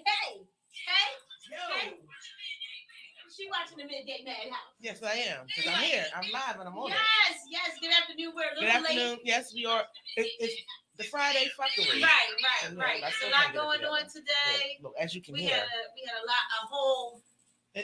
Hey. She watching the Midday Madhouse. Yes, I am. Because I'm here. I'm live and I'm on it. Yes. Good afternoon. We're a little late. Good afternoon. Yes, we are. It's the Friday fuckery. Right. There's a lot going on today. Look, as you can hear. We had a whole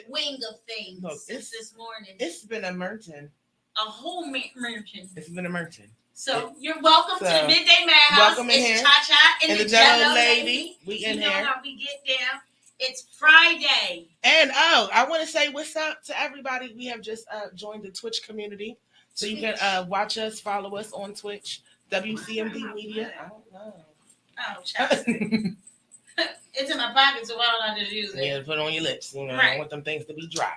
wing of things since this morning. It's been a merchant. A whole merchant. It's been a merchant. So you're welcome to the Midday Madhouse. Welcome in here. It's Cha-Cha and the Jello Lady. We in here. You know how we get down. It's Friday. And I want to say what's up to everybody. We have just joined the Twitch community. So you can watch us, follow us on Twitch. WCMD Media. I don't know. Oh, child. It's in my pocket, so why don't I just use it? Yeah, put it on your lips. You know, I don't want them things to be dry.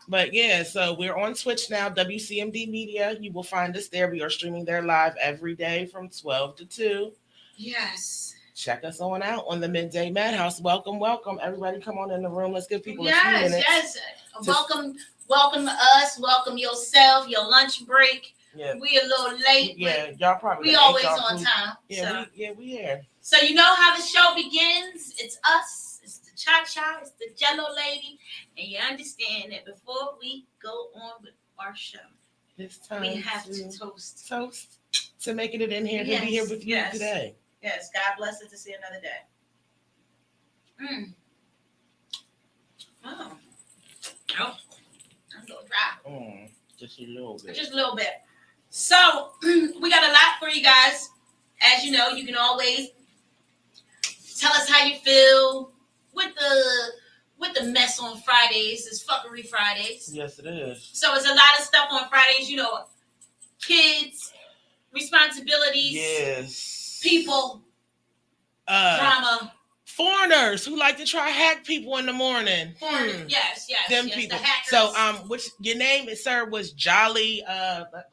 But yeah, so we're on Twitch now, WCMD Media. You will find us there. We are streaming there live every day from 12 to 2. Yes. Check us on out on the Midday Madhouse. Welcome. Everybody come on in the room. Let's give people a few minutes. Yes. Welcome us. Welcome yourself, your lunch break. Yeah. We a little late. Yeah, y'all probably. We always on time. Yeah, we here. So you know how the show begins. It's us. It's the Cha-Cha. It's the Jello Lady. And you understand that before we go on with our show, it's time we have to toast. Toast to making it in here to be here with you today. Yes, God bless us to see another day. Oh, I'm a little dry. Just a little bit. Just a little bit. So we got a lot for you guys. As you know, you can always tell us how you feel with the mess on Fridays. It's fuckery Fridays. Yes, it is. So it's a lot of stuff on Fridays. You know, kids, responsibilities. Yes. People, drama, foreigners who like to try hack people in the morning. Yes, them people. The hackers. So, which your name is, sir, was Jolly.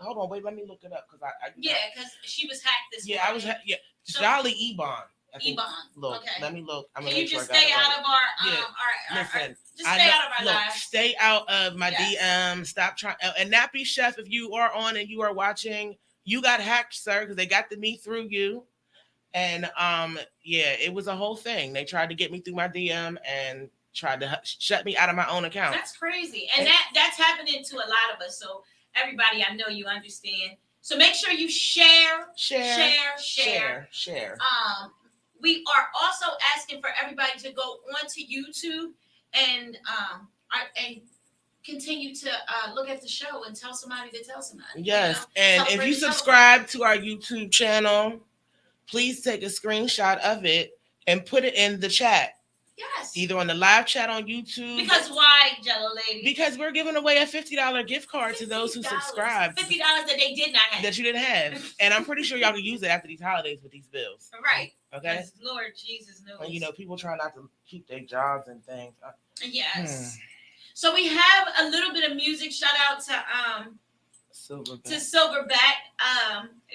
Hold on, wait, let me look it up because because she was hacked this morning. I was Jolly Ebon. Look, okay. Let me look. Can you just stay out of our listen. Just stay out of our lives. Stay out of my DM. Stop trying. And Nappy Chef, if you are on and you are watching, you got hacked, sir, because they got to me through you. And it was a whole thing. They tried to get me through my DM and tried to shut me out of my own account. That's crazy. And that's happening to a lot of us. So everybody, I know you understand. So make sure you share. We are also asking for everybody to go onto YouTube and continue to look at the show and tell somebody to tell somebody. Yes. And if you subscribe to our YouTube channel, please take a screenshot of it and put it in the chat. Yes. Either on the live chat on YouTube. Because why, Jello Lady? Because we're giving away a $50 gift card to those who subscribe. $50 that they did not have. That you didn't have. And I'm pretty sure y'all can use it after these holidays with these bills. Right. Okay? Lord Jesus knows. And people try not to keep their jobs and things. Yes. So we have a little bit of music. Shout out to Silverback.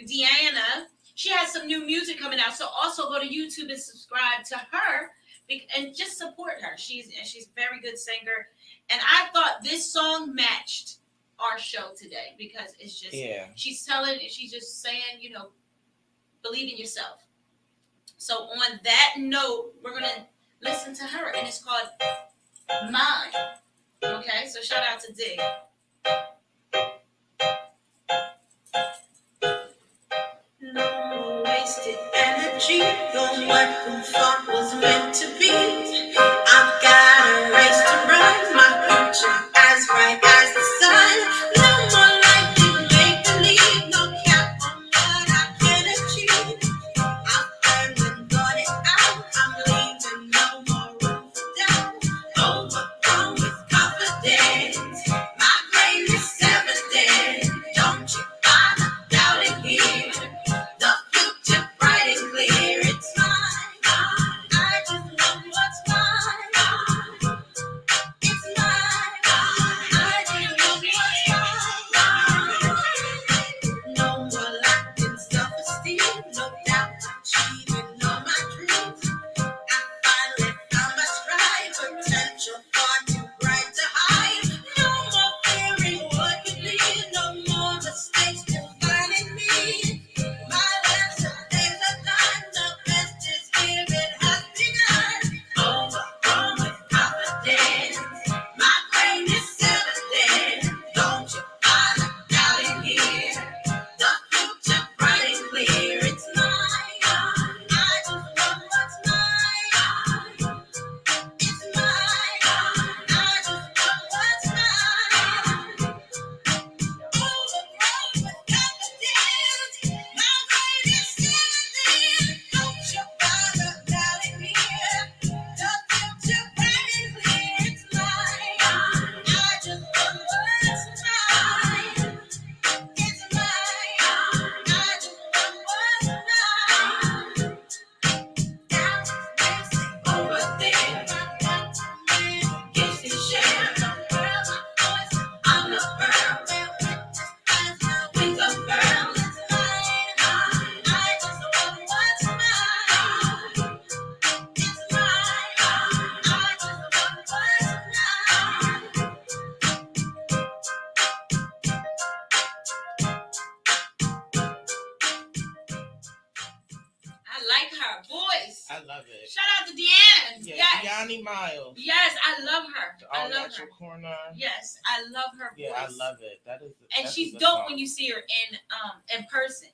Deanna. She has some new music coming out. So also go to YouTube and subscribe to her and just support her. She's a very good singer. And I thought this song matched our show today because it's just, she's just saying, believe in yourself. So on that note, we're going to listen to her and it's called Mine. Okay, so shout out to Dig. No wasted energy, your what we thought was meant to be. I've got a race to run, my future as bright as the sun. No more life to make believe, no cap on what I can achieve. I've turned and got it out, I'm leaving no more room for doubt. Overcome with confidence, my brain is evident. Don't you find a doubt in here? The future bright and clear, it's mine. I just Johnny Miles. Yes, I love her. I love her. Corner. Yes, I love her voice. Yeah, I love it. And she's dope when you see her in person.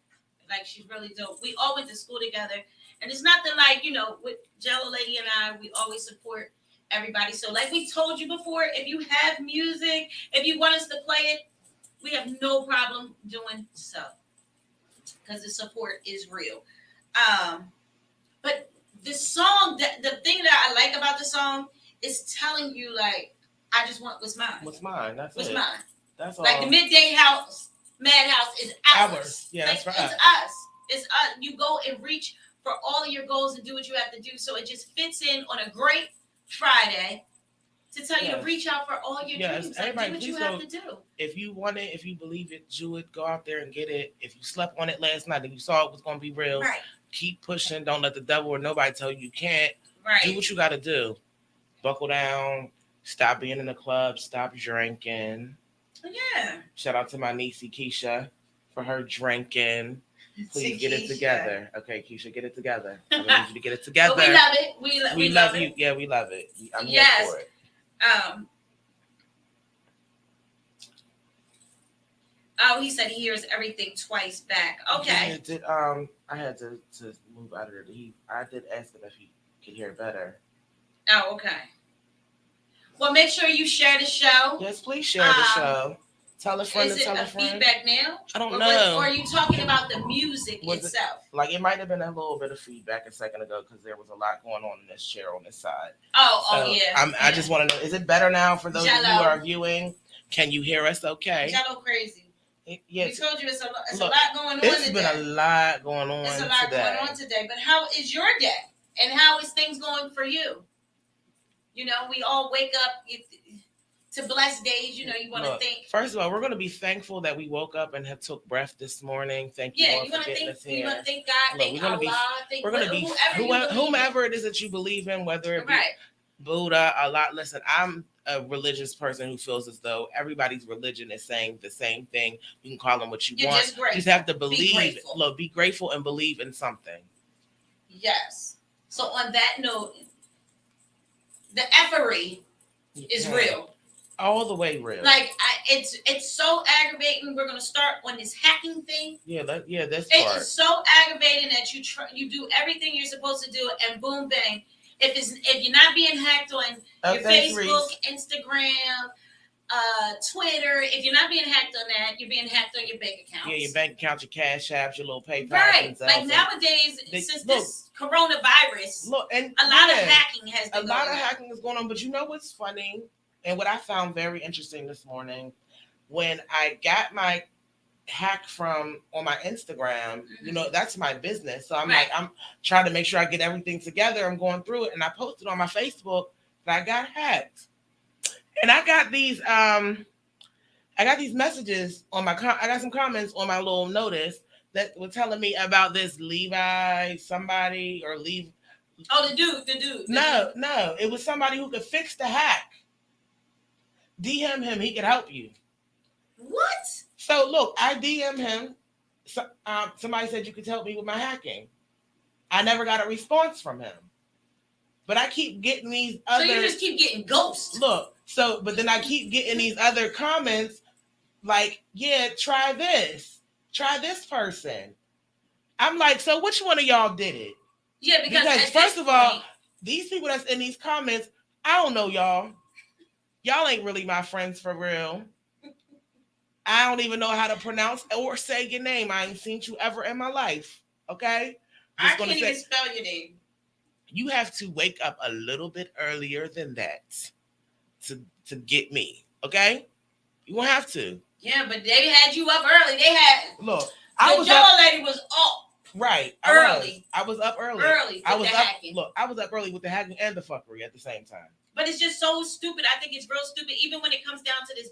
Like, she's really dope. We all went to school together, and it's nothing like, with JELLOLADY and I, we always support everybody. So like we told you before, if you have music, if you want us to play it, we have no problem doing so, because the support is real. But the song, the thing that I like about the song is telling you, like, I just want what's mine. What's mine? That's what's it. mine. That's all. Like the Midday Madhouse is ours. Yeah, like, that's right. It's us. You go and reach for all of your goals and do what you have to do. So it just fits in on a great Friday to tell you to reach out for all your dreams. Everybody, do what you have to do. If you want it, if you believe it, do it. Go out there and get it. If you slept on it last night and you saw it was going to be real, keep pushing. Don't let the devil or nobody tell you can't. Right. Do what you got to do. Buckle down. Stop being in the club. Stop drinking. Yeah. Shout out to my niece Keisha for her drinking. Please get it together. Okay, Keisha, get it together. I need you to get it together. But we love it. We love you. it. Yeah, we love it. I'm here for it. He said he hears everything twice back. Okay. Yeah, I had to move out of there. I did ask him if he could hear better. Oh, okay. Well, make sure you share the show. Yes, please share the show. Tell a friend to tell a friend. Is it a feedback now? I don't know. Or are you talking about the music itself? It might have been a little bit of feedback a second ago because there was a lot going on in this chair on this side. Yeah. I just want to know, is it better now for those of you who are viewing? Can you hear us okay? Jello crazy. Yes. We told you it's a lot going on It's been a lot going on today. It's a lot going on today. But how is your day? And how is things going for you? We all wake up to blessed days. You want to think. First of all, we're going to be thankful that we woke up and have took breath this morning. Thank you all for getting us here. You want to thank God, thank Allah, we're going to be whomever it is that you believe in, whether it be Buddha, Allah. Listen, I'm a religious person who feels as though everybody's religion is saying the same thing. You can call them what you want. Just have to believe. Be grateful and believe in something. Yes. So on that note, the effery is real. All the way real. Like, it's so aggravating. We're gonna start on this hacking thing. This part. It's so aggravating that you do everything you're supposed to do, and boom, bang. If you're not being hacked on your Facebook, Instagram, Twitter, if you're not being hacked on that, you're being hacked on your bank accounts. Yeah, your bank account, your Cash Apps, your little PayPal. Right. Like nowadays, since this coronavirus, a lot of hacking has been going on. A lot of hacking is going on. But you know what's funny? And what I found very interesting this morning, when I got my hack from on my Instagram, that's my business. So I'm I'm trying to make sure I get everything together. I'm going through it, and I posted on my Facebook that I got hacked. And I got these messages on I got some comments on my little notice that were telling me about this Levi somebody or Leave. Oh, the dude. No, it was somebody who could fix the hack. DM him, he could help you. What? So look, I DM him. Somebody said you could help me with my hacking. I never got a response from him. But I keep getting these other. So you just keep getting ghosts. Look, but then I keep getting these other comments like, yeah, try this person. I'm like, so which one of y'all did it? Yeah, because first of all, these people that's in these comments, I don't know y'all. Y'all ain't really my friends for real. I don't even know how to pronounce or say your name. I ain't seen you ever in my life. Okay? I can't even spell your name. You have to wake up a little bit earlier than that to get me. Okay? You won't have to. Yeah, but they had you up early. They had look. JELLOLADY was up. Right. I was up early. I was up early with the hacking and the fuckery at the same time. But it's just so stupid. I think it's real stupid, even when it comes down to this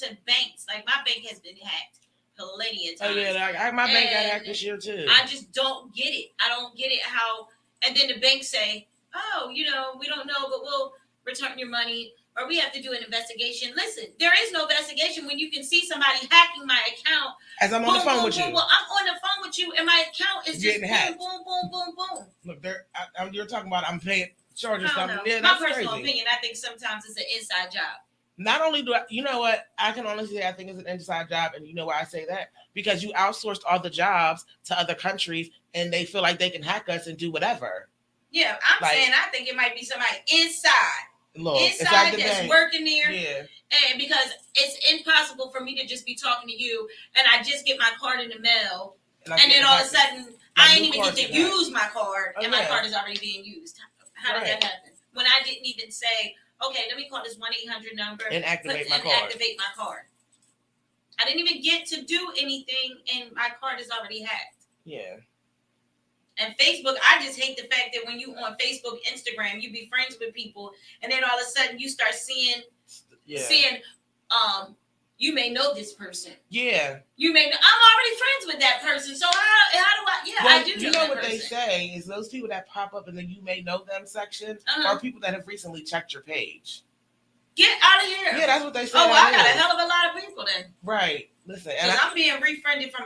to banks. Like, my bank has been hacked plenty of times. Oh yeah, my bank got hacked this year too. I just don't get it. I don't get it how. And then the bank say, "Oh, we don't know, but we'll return your money, or we have to do an investigation." Listen, there is no investigation when you can see somebody hacking my account. As I'm on the phone with you. I'm on the phone with you, and my account is just hacked. boom, boom, boom, boom, boom. Look, you're talking about I'm paying charge you something. Yeah, my that's personal crazy. opinion, I think sometimes it's an inside job. Not only do I, you know what, I can honestly say I think it's an inside job, and you know why I say that? Because you outsourced all the jobs to other countries, and they feel like they can hack us and do whatever. Yeah, I'm saying I think it might be somebody inside that's working there. Yeah. And because it's impossible for me to just be talking to you, and I just get my card in the mail, and then all of a sudden I ain't even get to use my card, and my card is already being used. How did that happen? When I didn't even say, okay, let me call this 1-800 number and activate my card. I didn't even get to do anything, and my card is already hacked. Yeah. And Facebook, I just hate the fact that when you on Facebook, Instagram, you be friends with people, and then all of a sudden you start seeing, you may know this person. Yeah. You may know, I'm already friends with that person. So how do I? Yeah, well, I do. You know what they say is those people that pop up in the "you may know them" section are people that have recently checked your page. Get out of here. Yeah, that's what they say. Oh, well, I got a hell of a lot of people then. Right. Listen, because I'm being refriended from.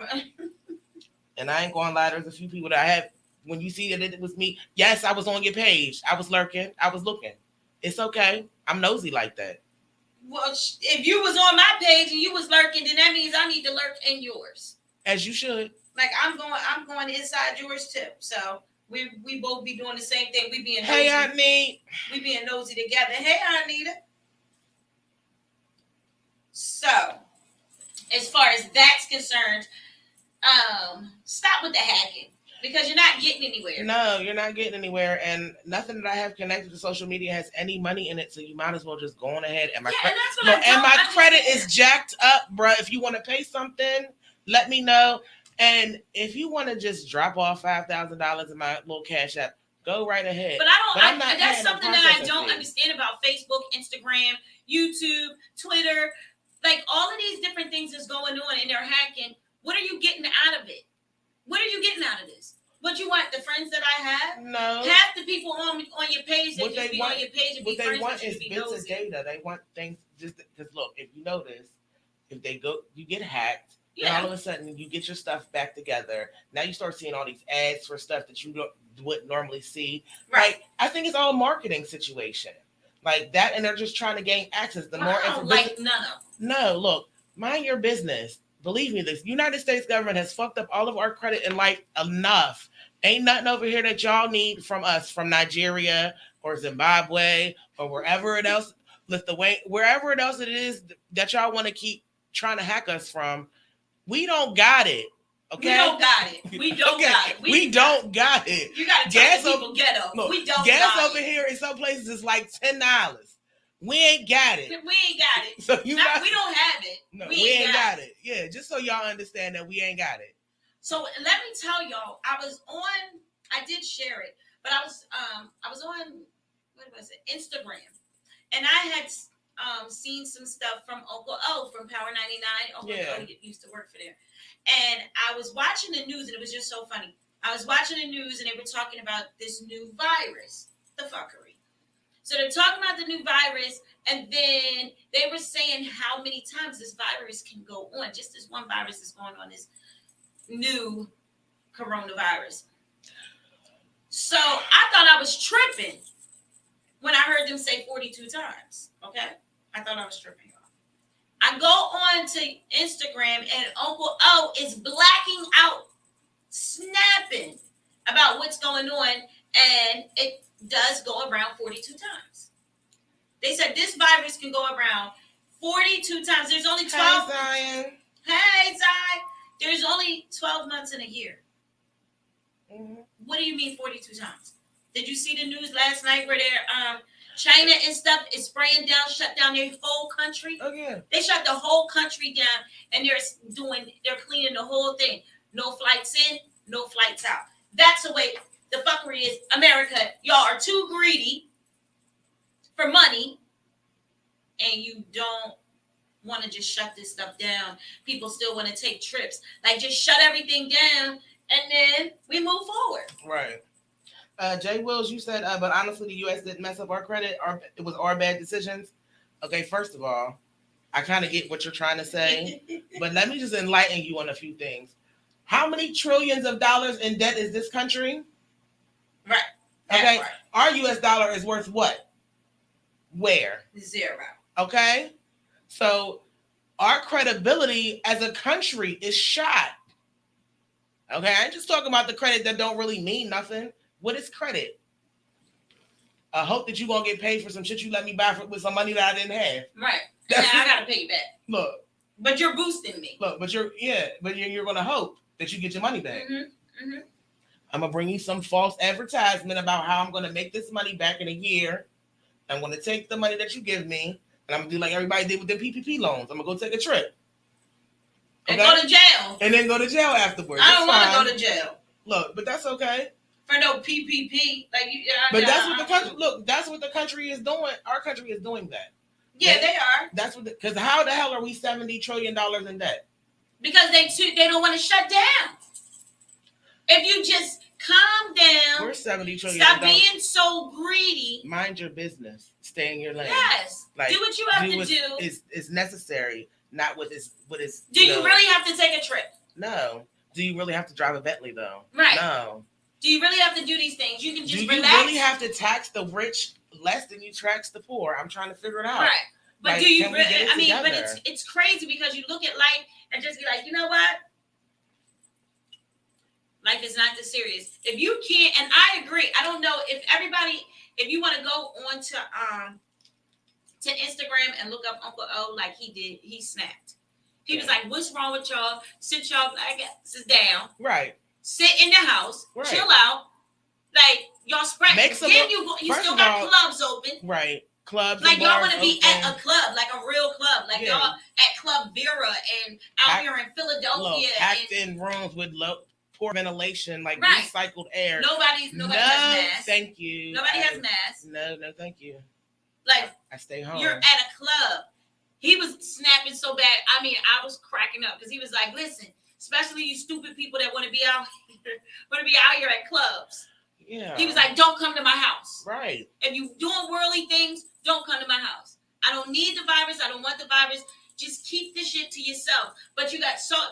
And I ain't gonna lie, there's a few people that I have. When you see that it was me, yes, I was on your page. I was lurking. I was looking. It's okay. I'm nosy like that. Well, if you was on my page and you was lurking, then that means I need to lurk in yours. As you should. Like I'm going inside yours too. So we both be doing the same thing. We being nosy. Hey, Anita. We being nosy together. Hey, Anita. So, as far as that's concerned, stop with the hacking. Because you're not getting anywhere. No, you're not getting anywhere. And nothing that I have connected to social media has any money in it. So you might as well just go on ahead. And my credit is jacked up, bro. If you want to pay something, let me know. And if you want to just drop off $5,000 in my little Cash App, go right ahead. But that's something that I don't understand about Facebook, Instagram, YouTube, Twitter. Like all of these different things that's going on and they're hacking. What are you getting out of it? What are you getting out of this? What you want? The friends that I have? No. Half the people on your page, they just be on your page and be friends. What they want is bits of data. They want things just because look, if you notice, if they go, you get hacked. Yeah. And all of a sudden, you get your stuff back together. Now you start seeing all these ads for stuff that you wouldn't normally see. Right. Like, I think it's all a marketing situation. Like that, and they're just trying to gain access. The more information. Like none of them. No, look, mind your business. Believe me, this United States government has fucked up all of our credit in life enough. Ain't nothing over here that y'all need from us, from Nigeria or Zimbabwe or wherever it else, wherever else it is that y'all want to keep trying to hack us from. We don't got it. Okay? We don't got it. We don't got it. We don't got it. You got to tell people ghetto. Look, we don't gas got over here in some places is like $10. We ain't got it. We ain't got it. So we don't have it. No, we ain't got it. Yeah, just so y'all understand that we ain't got it. So let me tell y'all, I did share it, but I was on, what was it, Instagram, and I had seen some stuff from Uncle O from Power 99. Uncle O used to work for there, and I was watching the news, and it was just so funny. I was watching the news, and they were talking about this new virus, the fuckery. So they're talking about the new virus, and then they were saying how many times this virus can go on. Just this one virus is going on, this new coronavirus. So I thought I was tripping when I heard them say 42 times. Okay? I thought I was tripping, y'all. I go on to Instagram, and Uncle O is blacking out, snapping about what's going on, and it does go around 42 times. They said this virus can go around 42 times. There's only 12. Hey, Zion. Hey, Zion. There's only 12 months in a year. Mm-hmm. What do you mean 42 times? Did you see the news last night where they're China and stuff is spraying down, shut down their whole country? Oh yeah. They shut the whole country down, and they're cleaning the whole thing. No flights in, no flights out. That's the way the fuckery is. America, y'all are too greedy for money, and you don't want to just shut this stuff down. People still want to take trips. Like, just shut everything down, and then we move forward. Right. Jay Wills, you said, but honestly, the U.S. didn't mess up our credit, or it was our bad decisions. Okay, first of all, I kind of get what you're trying to say, but let me just enlighten you on a few things. How many trillions of dollars in debt is this country? Right. Okay. Right. Our US dollar is worth what? Where? 0. Okay? So our credibility as a country is shot. Okay? I ain't just talking about the credit that don't really mean nothing. What is credit? I hope that you're going to get paid for some shit you let me buy with some money that I didn't have. Right. And I got to pay you back. Look. But you're boosting me. Look, but you're going to hope that you get your money back. Mm-hmm. I'm going to bring you some false advertisement about how I'm going to make this money back in a year. I'm going to take the money that you give me, and I'm going to do like everybody did with their PPP loans. I'm going to go take a trip. Okay? And go to jail. And then go to jail afterwards. I don't want to go to jail. Look, but that's okay. For no PPP. But that's what the country, look, that's what the country is doing. Our country is doing that. Yeah, they are. That's what, because how the hell are we $70 trillion in debt? Because they don't want to shut down. If you just calm down, we're $70 trillion. Stop being so greedy. Mind your business. Stay in your lane. Yes. Do what you have to do. Is necessary, not what is. Do you really have to take a trip? No. Do you really have to drive a Bentley though? Right. No. Do you really have to do these things? You can just relax. Do you really have to tax the rich less than you tax the poor? I'm trying to figure it out. Right. But do you really? I mean, but it's crazy because you look at life and just be like, you know what? Life is not this serious. If you can't, and I agree. I don't know if you want to go on to Instagram and look up Uncle O like he did, he snapped. He was like, "What's wrong with y'all? Sit y'all asses down. Right. Sit in the house. Right. Chill out. Like y'all spread. Then you still got clubs open. Right. Clubs. Like y'all want to be at a club, like a real club, like y'all at Club Vera and out here in Philadelphia, packed in rooms with poor ventilation, like recycled air. Nobody has masks. Thank you. Nobody has masks. No, thank you. Like I stay home. You're at a club. He was snapping so bad. I mean, I was cracking up because he was like, "Listen, especially you stupid people that want to be out here at clubs." Yeah. He was like, "Don't come to my house. Right. If you doing worldly things, don't come to my house. I don't need the virus. I don't want the virus. Just keep this shit to yourself." But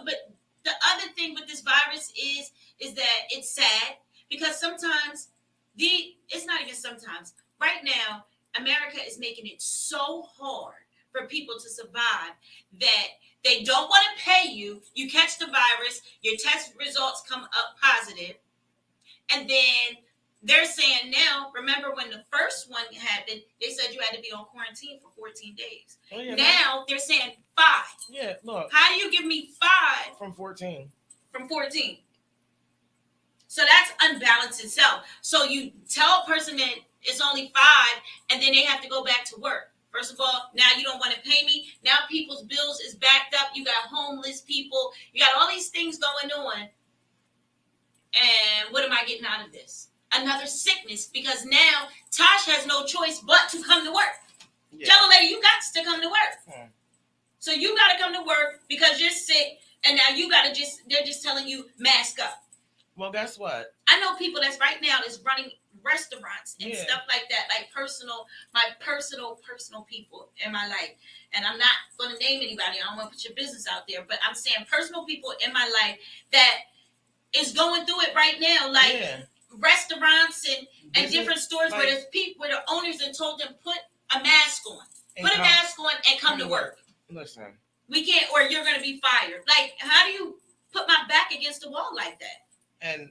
but the other thing with this virus is that it's sad because sometimes it's not even sometimes. Right now, America is making it so hard for people to survive that they don't want to pay you. You catch the virus, your test results come up positive, and then they're saying now, remember when the first one happened, they said you had to be on quarantine for 14 days. Oh, yeah, now they're saying 5. Yeah, look. How do you give me 5? From 14. From 14. So that's unbalanced itself. So you tell a person that it's only 5, and then they have to go back to work. First of all, now you don't want to pay me. Now people's bills is backed up. You got homeless people. You got all these things going on. And what am I getting out of this? Another sickness, because now Tosh has no choice but to come to work. Yeah. JELLOLADY, you got to come to work. So you got to come to work because you're sick, and now they're just telling you mask up. Well, guess what? I know people that's right now that's running restaurants and stuff like that, like my personal people in my life. And I'm not going to name anybody. I don't want to put your business out there, but I'm saying personal people in my life that is going through it right now, like restaurants and different stores where there's people, where the owners have told them put a mask on, and come to work. Listen, we can't, or you're going to be fired. Like, how do you put my back against the wall like that? And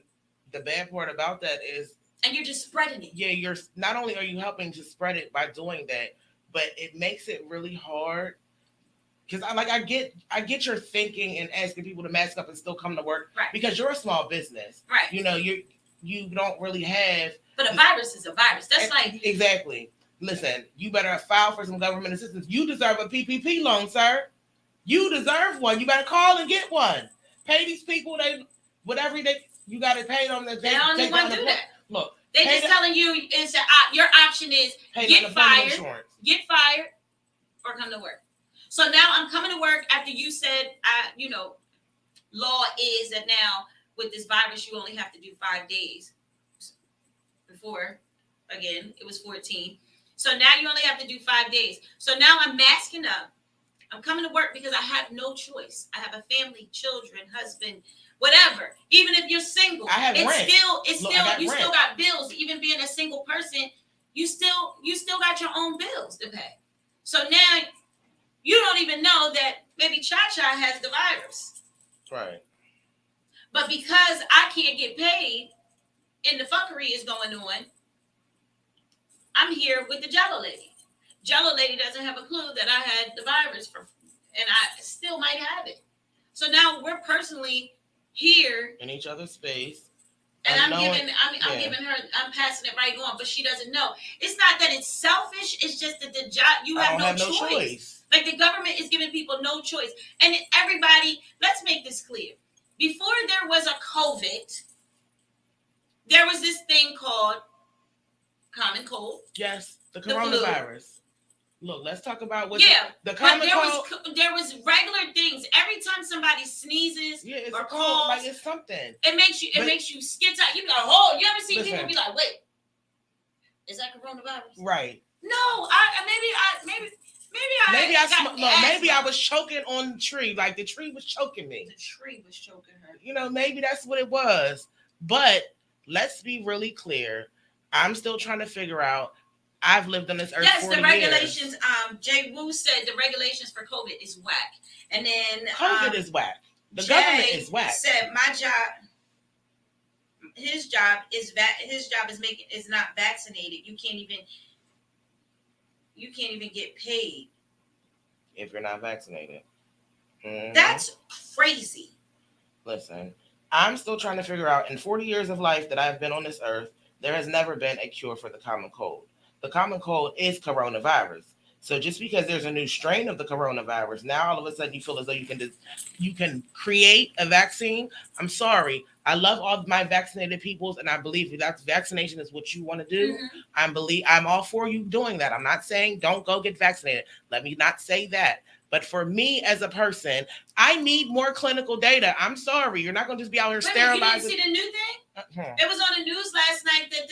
the bad part about that is, and you're just spreading it. Yeah, you're not only are you helping to spread it by doing that, but it makes it really hard. Because I get your thinking and asking people to mask up and still come to work, right? Because you're a small business, right? You know, you don't really have. But a virus is a virus. That's like exactly. Listen, you better file for some government assistance. You deserve a PPP loan, sir. You deserve one. You better call and get one. Pay these people you got to pay them. They don't even want to do that. Look, they just telling you is your option is get fired, or come to work. So now I'm coming to work after you said, law is that now with this virus you only have to do 5 days. Before, again, it was 14. So now you only have to do 5 days. So now I'm masking up. I'm coming to work because I have no choice. I have a family, children, husband, whatever. Even if you're single, I have rent. You still got bills. Even being a single person, you still got your own bills to pay. So now you don't even know that maybe Cha-Cha has the virus. Right. But because I can't get paid and the fuckery is going on, I'm here with the JELLOLADY. JELLOLADY doesn't have a clue that I had the virus and I still might have it. So now we're personally here in each other's space. And I'm giving her, I'm passing it right on, but she doesn't know. It's not that it's selfish. It's just that the job, you have no choice. Like the government is giving people no choice. And everybody, let's make this clear. Before there was a COVID, there was this thing called common cold. Yes, the coronavirus. Look, let's talk about what the common cold. There was regular things. Every time somebody sneezes or coughs, like it's something. It makes you skid tight. You be like, oh, you ever see people be like, wait, is that coronavirus? Right. No, maybe I was choking on the tree. Like the tree was choking me. The tree was choking her. You know, maybe that's what it was. But let's be really clear. I'm still trying to figure out. I've lived on this earth. Yes, the regulations. Jay Wu said the regulations for COVID is whack, and then COVID is whack. The government is whack. Said my job. His job is is not vaccinated. You can't even get paid if you're not vaccinated. Mm-hmm. That's crazy. Listen, I'm still trying to figure out. In 40 years of life that I've been on this earth, there has never been a cure for the common cold. The common cold is coronavirus. So just because there's a new strain of the coronavirus, now all of a sudden you feel as though you can create a vaccine. I'm sorry. I love all my vaccinated peoples, and I believe that vaccination is what you want to do. Mm-hmm. I'm all for you doing that. I'm not saying don't go get vaccinated. Let me not say that. But for me as a person, I need more clinical data. I'm sorry. You're not going to just be out here sterilizing. You didn't see the new thing? It was on the news last night that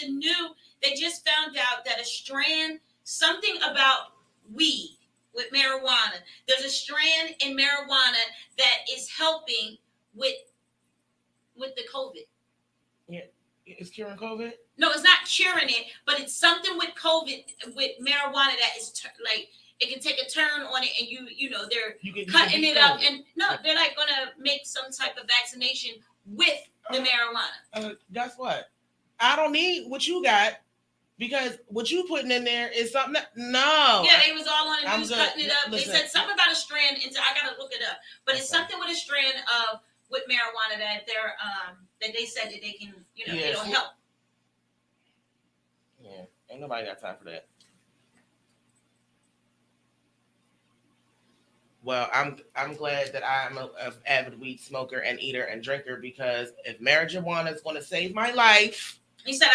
they just found out that a strand, something about weed with marijuana. There's a strand in marijuana that is helping with the COVID. Yeah, it's curing COVID? No, it's not curing it, but it's something with COVID, with marijuana that is it can take a turn on it, and they're cutting it up, and they're like gonna make some type of vaccination with the marijuana. Guess what? I don't need what you got. Because what you putting in there is something no. Yeah, they was all on the news cutting it up. Listen, they said something about a strand. I gotta look it up, but it's something with a strand of with marijuana that they're that they said that they can it'll help. Yeah, ain't nobody got time for that. Well, I'm glad that I'm an avid weed smoker and eater and drinker, because if marijuana is going to save my life, he said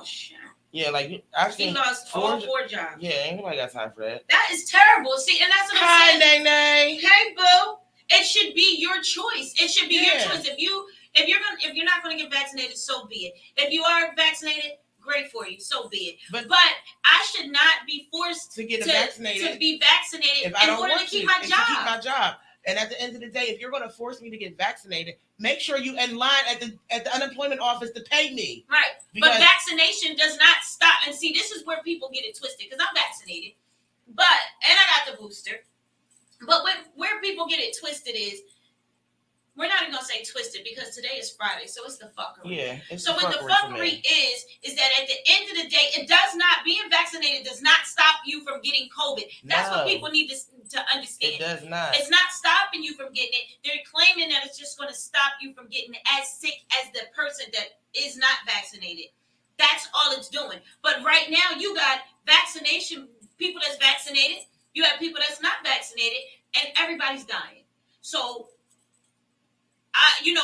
shit. Yeah, like I've seen. He lost all 4 jobs. Yeah, ain't nobody got time for that. That is terrible. See, and that's what I'm saying. Hi, Nay. Hey, boo. It should be your choice. It should be your choice. If you're not going to get vaccinated, so be it. If you are vaccinated, great for you, so be it. But I should not be forced to be vaccinated if I don't in order want to keep my job. To keep my job. And at the end of the day, if you're going to force me to get vaccinated, make sure you in line at the unemployment office to pay me. Right. But vaccination does not stop. And see, this is where people get it twisted, because I'm vaccinated, and I got the booster. But where people get it twisted is, we're not even going to say twisted, because today is Friday, so it's the fuckery. Yeah. So what the fuckery is that at the end of the day, being vaccinated does not stop you from getting COVID. That's what people need to understand. It does not. It's not stopping you from getting it. They're claiming that it's just going to stop you from getting as sick as the person that is not vaccinated. That's all it's doing. But right now, you got vaccination, people that's vaccinated, you have people that's not vaccinated, and everybody's dying. So,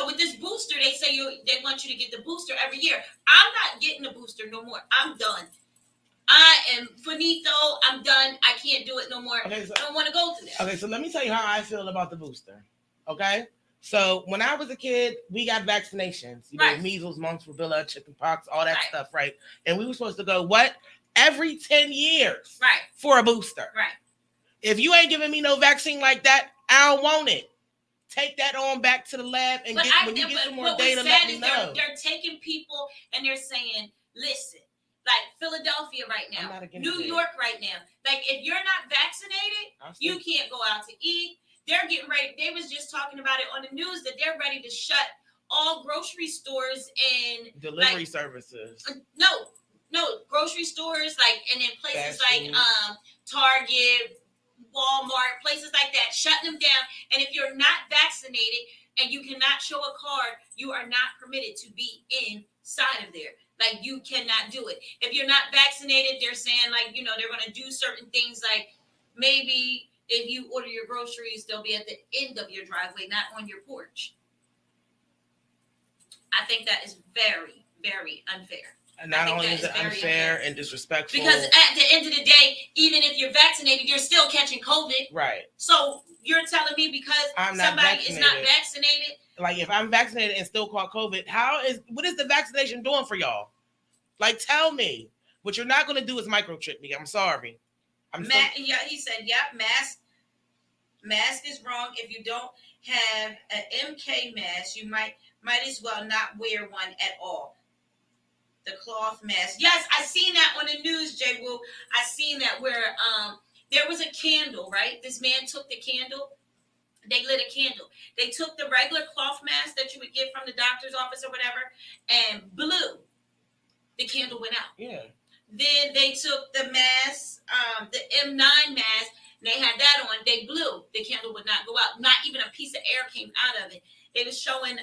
with this booster, they say they want you to get the booster every year. I'm not getting a booster no more. I'm done. I am finito. I'm done. I can't do it no more. Okay, so, I don't want to go to that. Okay, so let me tell you how I feel about the booster. Okay? So when I was a kid, we got vaccinations. Measles, mumps, rubella, chickenpox, all that stuff, right? And we were supposed to go, every 10 years for a booster. Right. If you ain't giving me no vaccine like that, I don't want it. Take that on back to the lab and when you get some more data, let me know. They're taking people and they're saying, listen, like Philadelphia right now, New York right now. Like if you're not vaccinated, you can't go out to eat. They're getting ready. They was just talking about it on the news that they're ready to shut all grocery stores and delivery services. No, grocery stores and then places like Target, Walmart, places like that, shutting them down. And if you're not vaccinated and you cannot show a card, you are not permitted to be inside of there. Like you cannot do it. If you're not vaccinated, they're saying they're going to do certain things like maybe if you order your groceries, they'll be at the end of your driveway, not on your porch. I think that is very, very unfair. And not only is it unfair and disrespectful. Because at the end of the day, even if you're vaccinated, you're still catching COVID. Right. So you're telling me because somebody is not vaccinated? Like if I'm vaccinated and still caught COVID, what is the vaccination doing for y'all? Like tell me. What you're not going to do is microchip me. I'm sorry. Yeah, he said, yep, mask is wrong. If you don't have an MK mask, you might as well not wear one at all. The cloth mask. Yes, I seen that on the news, Jay Woo. I seen that where there was a candle, right? This man took the candle. They lit a candle. They took the regular cloth mask that you would get from the doctor's office or whatever and blew. The candle went out. Yeah. Then they took the mask, the M9 mask, and they had that on. They blew. The candle would not go out. Not even a piece of air came out of it. They was showing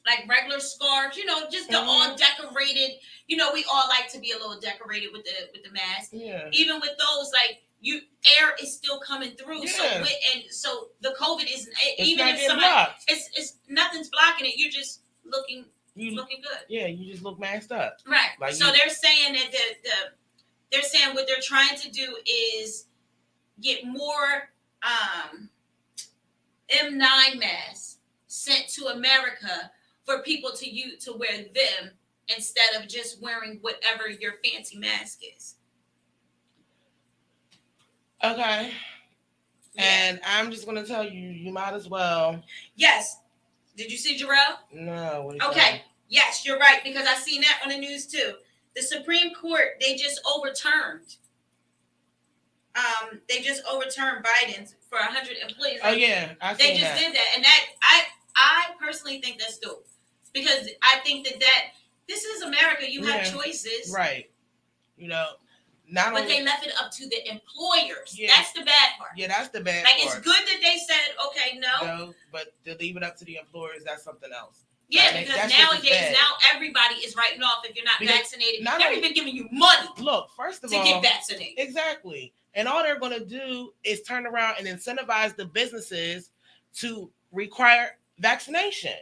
like regular scarves, just the all decorated. We all like to be a little decorated with the mask. Yeah. Even with those, air is still coming through. Yeah. So the COVID isn't. It's even not if somebody, blocked. it's nothing's blocking it. You're just looking good. Yeah, you just look masked up. Right. So they're saying that they're saying what they're trying to do is get more M9 masks sent to America for people to wear them instead of just wearing whatever your fancy mask is. Okay. Yeah. And I'm just going to tell you, you might as well. Yes. Did you see Jarrell? No. Okay. Yes, you're right, because I seen that on the news too. The Supreme Court, they just overturned Biden's for 100 employees. Oh yeah, they just did that, and that I personally think that's dope because I think that this is America. You have choices, right? But they left it up to the employers. Yeah. That's the bad part. Yeah, that's the bad part. It's good that they said, okay, no, but to leave it up to the employers, that's something else. Yeah, because nowadays, everybody is writing off if you're not vaccinated. They're even giving you money. Look, first of all, to get vaccinated. Exactly. And all they're going to do is turn around and incentivize the businesses to require vaccination.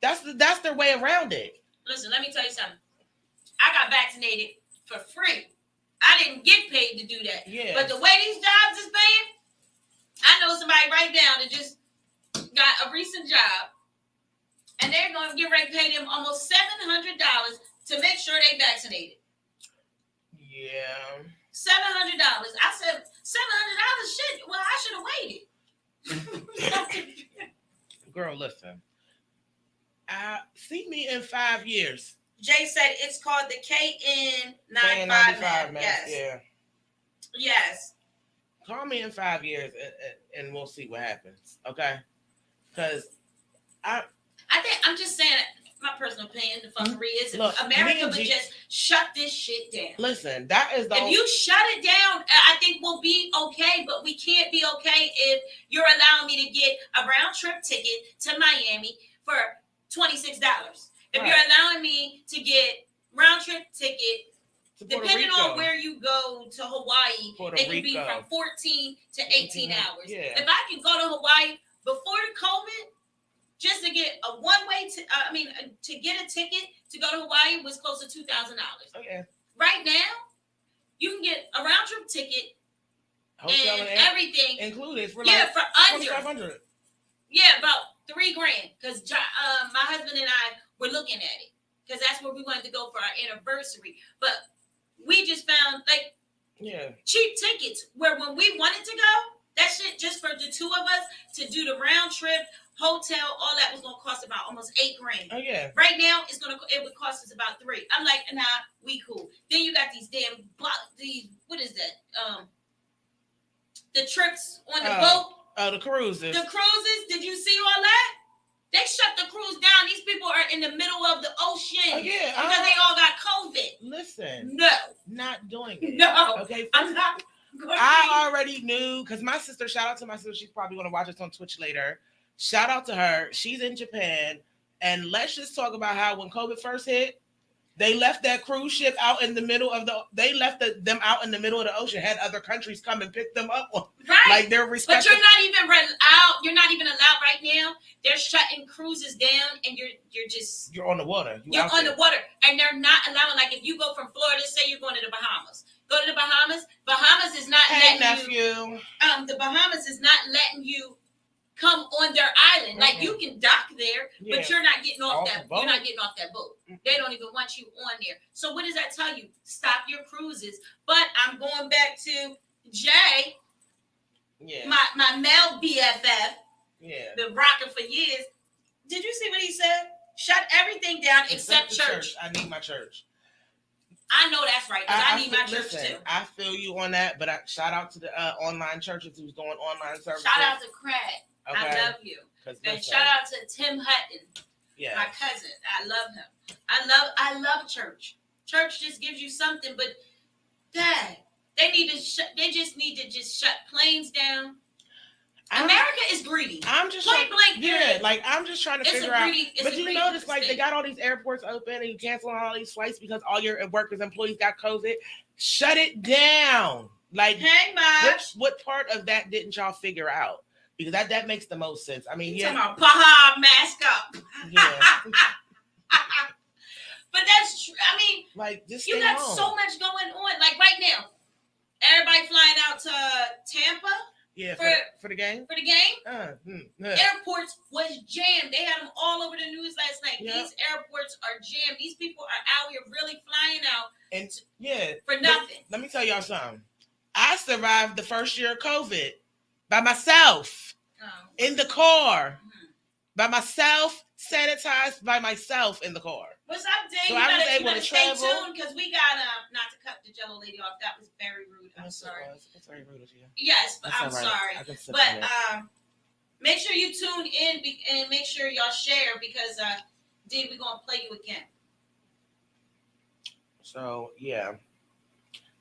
That's their way around it. Listen, let me tell you something. I got vaccinated for free. I didn't get paid to do that. Yeah. But the way these jobs is paying, I know somebody right now that just got a recent job. And they're going to get ready to pay them almost $700 to make sure they vaccinated. Yeah. $700. I said, $700? Shit. Well, I should have waited. Girl, listen. See me in 5 years. Jay said it's called the KN95 mask. Yes. Yeah. Yes. Call me in 5 years and we'll see what happens. Okay? Because I think I'm just saying, my personal opinion, the fuckery is America would just shut this shit down. Listen, that is if you shut it down, I think we'll be okay, but we can't be okay if you're allowing me to get a round trip ticket to Miami for $26. If you're allowing me to get round trip ticket, depending on where you go to Hawaii, it can be from 14 to 18 hours. Yeah. If I can go to Hawaii before the COVID, just to get a one-way, to get a ticket to go to Hawaii was close to $2,000. Okay. Right now, you can get a round-trip ticket hotel and everything included for for under $2,500. Yeah, about $3,000. Because my husband and I were looking at it because that's where we wanted to go for our anniversary. But we just found cheap tickets. Where when we wanted to go, that shit just for the two of us to do the round trip, hotel, all that was gonna cost about almost $8,000. Oh yeah. Right now, it would cost us about $3,000. I'm like, nah, we cool. Then you got these what is that? The trips on the boat. Oh, the cruises. The cruises. Did you see all that? They shut the cruise down. These people are in the middle of the ocean. Oh, yeah. Because they all got COVID. Listen. No. Not doing it. No. Okay. I'm not going I already knew, because my sister, shout out to my sister, she's probably going to watch us on Twitch later. Shout out to her. She's in Japan. And let's just talk about how when COVID first hit, they left that cruise ship out in the middle of them out in the middle of the ocean, had other countries come and pick them up. Right. Like they're respected. But you're not even allowed right now. They're shutting cruises down and you're on the water. You're on the water. And they're not allowing, like if you go from Florida, say you're going to the Bahamas. Go to the Bahamas. Bahamas is not letting you. The Bahamas is not letting you come on their island. Like you can dock there, but you're not getting off that. You're not getting off that boat. They don't even want you on there. So what does that tell you? Stop your cruises. But I'm going back to Jay. Yeah. My male BFF. Yeah. Been rocking for years. Did you see what he said? Shut everything down except church. I need my church. I know that's right, because I need my church too. I feel you on that, but shout out to the online churches who's doing online services. Shout out to Craig. Okay. I love you. And shout out to Tim Hutton, my cousin. I love him. I love church. Church just gives you something, but dang, they just need to shut planes down. America is greedy. I'm just I'm just trying to figure out. But you notice, like, they got all these airports open and you canceling all these flights because all your workers, employees got COVID. Shut it down. Like, hey, what part of that didn't y'all figure out? Because that makes the most sense. I mean, talking about Baha mask up. Yeah. But that's true. I mean, like, just you got so much going on. Like right now, everybody flying out to Tampa. Yeah, for the game. For the game. Airports was jammed. They had them all over the news last night. Yep. These airports are jammed. These people are out here really flying out. And for nothing. Let me tell y'all something. I survived the first year of COVID by myself in the car. By myself, sanitized by myself in the car. What's up, Dave? So you better stay tuned because we got not to cut the Jello Lady off. That was very rude. I'm sorry. It's very rude of you. Yes, but I'm sorry. But make sure you tune in and make sure y'all share because Dave, we're gonna play you again. So yeah.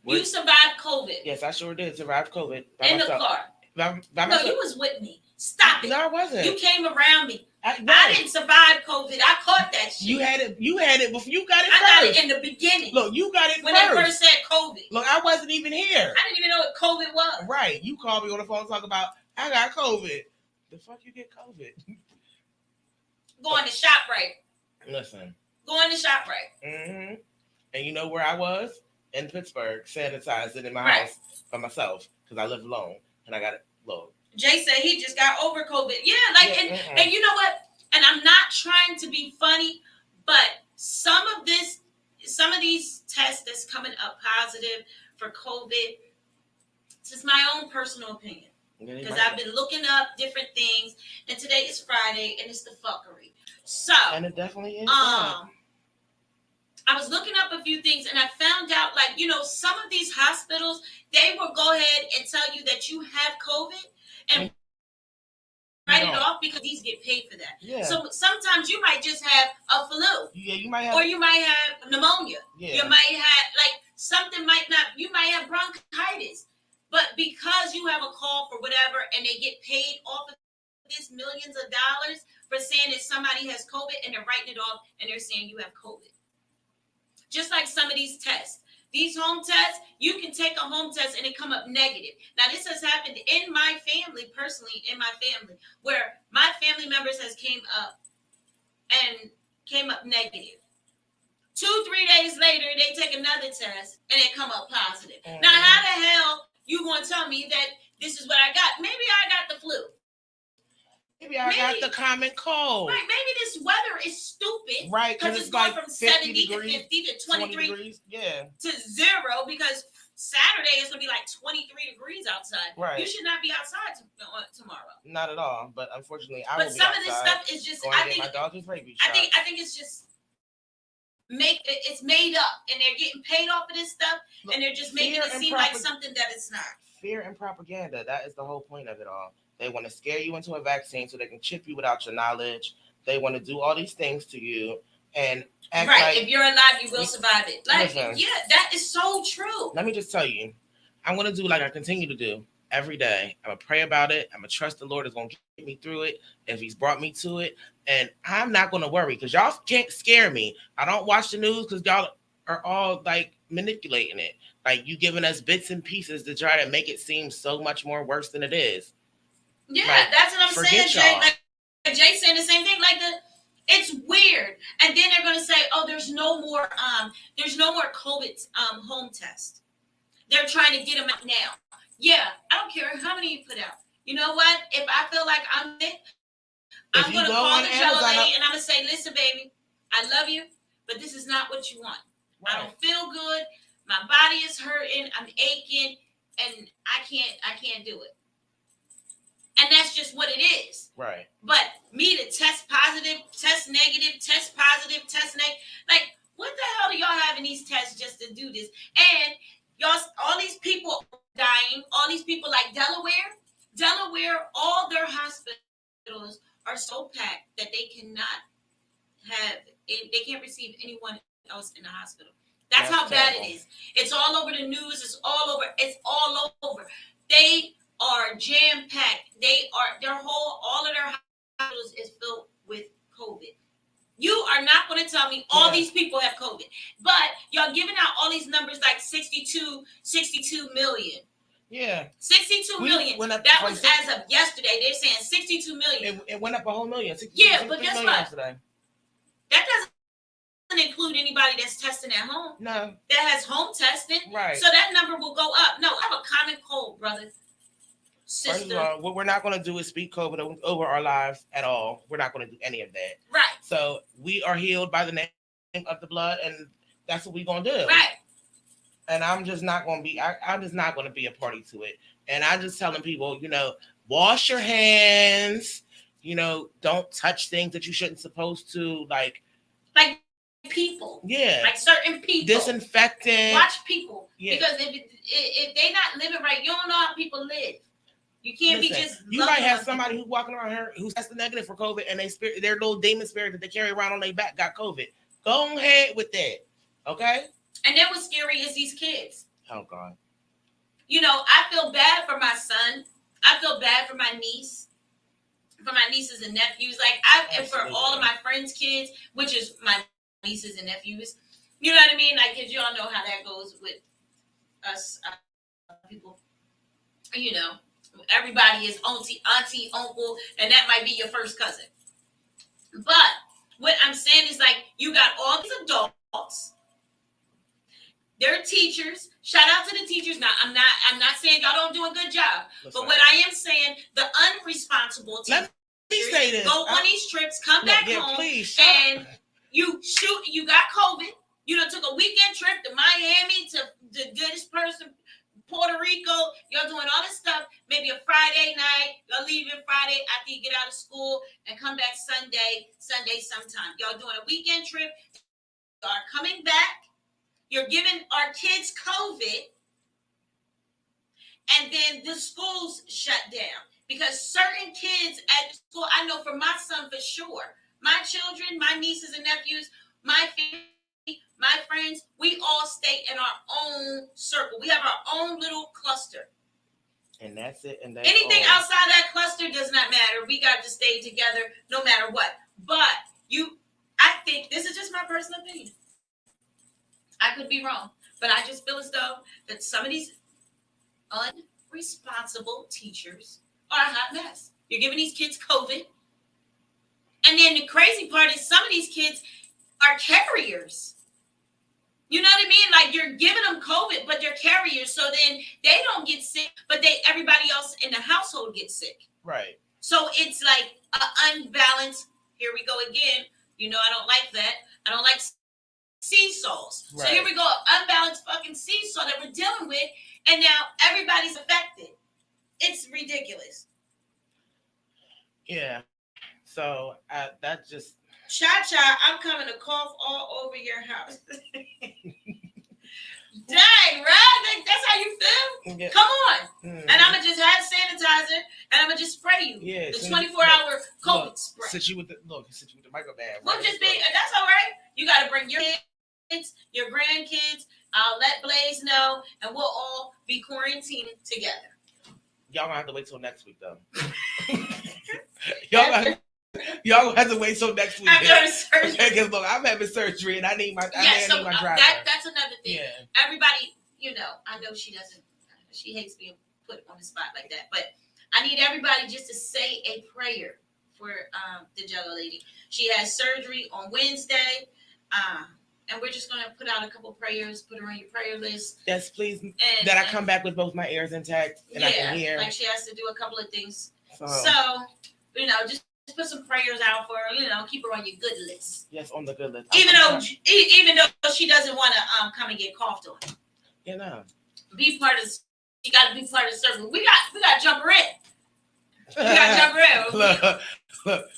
You survived COVID. Yes, I sure did survive COVID. In the car. No, you was with me. Stop it. No, I wasn't. You came around me. I didn't survive COVID. I caught that shit. You had it before you got it first. I got it in the beginning. Look, you got it when they first said COVID. Look, I wasn't even here. I didn't even know what COVID was. Right. You called me on the phone talking about, I got COVID. The fuck you get COVID? Go on to ShopRite. Listen. Go on to ShopRite. Mm-hmm. And you know where I was? In Pittsburgh, sanitizing in my house by myself because I live alone and I got it low. Jay said he just got over COVID. Yeah, and you know what? And I'm not trying to be funny, but some of these tests that's coming up positive for COVID, this is my own personal opinion. Because I've been looking up different things, and today is Friday, and it's the fuckery. So, and it definitely is. I was looking up a few things, and I found out, like, some of these hospitals, they will go ahead and tell you that you have COVID and write it off because these get paid for that. Yeah. So sometimes you might just have a flu. Yeah, you might have. Or you might have pneumonia. Yeah. You might have, you might have bronchitis. But because you have a call for whatever and they get paid off of this millions of dollars for saying that somebody has COVID and they're writing it off and they're saying you have COVID. Just like some of these tests. These home tests, you can take a home test and it come up negative. Now, this has happened in my family, personally, where my family members has came up negative. 2-3 days later, they take another test and it come up positive. Mm-hmm. Now, how the hell you going to tell me that this is what I got? Maybe I got the flu. Maybe I got the common cold. Right. Maybe this weather is stupid. Right. Because it's going from 70 to 50 to 23 degrees. Yeah. to 0 because Saturday it's gonna be like 23 degrees outside. Right. You should not be outside tomorrow. Not at all. But unfortunately, I but will be some outside of this stuff is just. I think my dog's rabies shot. I think it's just it's made up, and they're getting paid off of this stuff, and they're just making it seem like something that it's not. Fear and propaganda. That is the whole point of it all. They want to scare you into a vaccine so they can chip you without your knowledge. They want to do all these things to you and act like, if you're alive, you will survive it. Like, listen, yeah, that is so true. Let me just tell you, I'm going to do like I continue to do every day. I'm going to pray about it. I'm going to trust the Lord is going to get me through it if he's brought me to it. And I'm not going to worry because y'all can't scare me. I don't watch the news because y'all are all like manipulating it. Like you giving us bits and pieces to try to make it seem so much more worse than it is. Yeah, like, that's what I'm saying, Jay. Like Jay saying the same thing. Like it's weird. And then they're gonna say, oh, there's no more COVID home test. They're trying to get them out now. Yeah, I don't care how many you put out. You know what? If I feel like I'm sick, I'm gonna call the JELLOLADY and I'm gonna say, listen, baby, I love you, but this is not what you want. Right. I don't feel good. My body is hurting. I'm aching, and I can't do it. And that's just what it is. Right. But me to test positive, test negative, test positive, test negative. Like, what the hell do y'all having these tests just to do this? And y'all, all these people dying, all these people like Delaware, all their hospitals are so packed that they can't receive anyone else in the hospital. That's how bad it is. It's all over the news. It's all over. They are jam packed. All of their hospitals is filled with COVID. You are not going to tell me all these people have COVID, but y'all giving out all these numbers like 62 million. Yeah. 62 million. That was as of yesterday. They're saying 62 million. It went up a whole million. Yeah, but guess what? Yesterday. That doesn't include anybody that's testing at home. No. That has home testing. Right. So that number will go up. No, I have a common cold, brother. Sister. First of all, what we're not going to do is speak COVID over our lives at all. We're not going to do any of that. Right. So we are healed by the name of the blood, and that's what we're going to do. Right. And I'm just not going to be. I'm just not going to be a party to it. And I'm just telling people, wash your hands. Don't touch things that you shouldn't supposed to. Like people. Yeah. Like certain people. Disinfectant. Watch people. Yeah. Because if they're not living right, you don't know how people live. You can't be just. You might have somebody who's walking around here who's tested negative for COVID, and their little demon spirit that they carry around on their back got COVID. Go ahead with that, okay? And then what's scary is these kids. Oh God. I feel bad for my son. I feel bad for my niece, for my nieces and nephews. And for all of my friends' kids, which is my nieces and nephews. You know what I mean? Like, because you all know how that goes with us people. Everybody is auntie, uncle, and that might be your first cousin. But what I'm saying is, like, you got all these adults. They're teachers. Shout out to the teachers. Now, I'm not saying y'all don't do a good job. But what I am saying, the unresponsible teachers go on these trips, come back home, and you got COVID. You took a weekend trip to Miami, to the goodest person, Puerto Rico. Y'all doing all this stuff. Maybe a Friday night. Y'all leaving Friday after you get out of school and come back Sunday sometime. Y'all doing a weekend trip. Y'all are coming back. You're giving our kids COVID. And then the schools shut down. Because certain kids at school, I know for my son for sure, my children, my nieces and nephews, my family, my friends, we all stay in our own circle. We have our own little cluster. And that's it. And anything outside that cluster does not matter. We got to stay together no matter what. But I think this is just my personal opinion. I could be wrong, but I just feel as though that some of these unresponsible teachers are a hot mess. You're giving these kids COVID. And then the crazy part is some of these kids are carriers. You know what I mean? Like, you're giving them COVID, but they're carriers. So then they don't get sick, but everybody else in the household gets sick. Right. So it's like an unbalanced, here we go again. I don't like that. I don't like seesaws. Right. So here we go, unbalanced fucking seesaw that we're dealing with, and now everybody's affected. It's ridiculous. Yeah. So that just. Cha, I'm coming to cough all over your house. Dang, right? That's how you feel? Yeah. Come on. Mm-hmm. And I'm going to just have sanitizer and I'm going to just spray you. Yeah. The 24-hour COVID spray. Since you with the microban. Right? We'll just be, that's all right. You got to bring your kids, your grandkids. I'll let Blaze know and we'll all be quarantined together. Y'all going to have to wait till next week, though. Y'all gonna have to wait till next week. After surgery. Because look, I'm having surgery and I need my driver. That's another thing. Yeah. Everybody, I know she hates being put on the spot like that, but I need everybody just to say a prayer for the Jello Lady. She has surgery on Wednesday, and we're just gonna put out a couple prayers, put her on your prayer list. Yes, please. And I come back with both my ears intact and I can hear. Like she has to do a couple of things. So just put some prayers out for her, keep her on your good list. Yes, on the good list. Even though she doesn't want to come and get coughed on. Be part of. You got to be part of the circle. We got to jump her in. We got to jump her in. Look,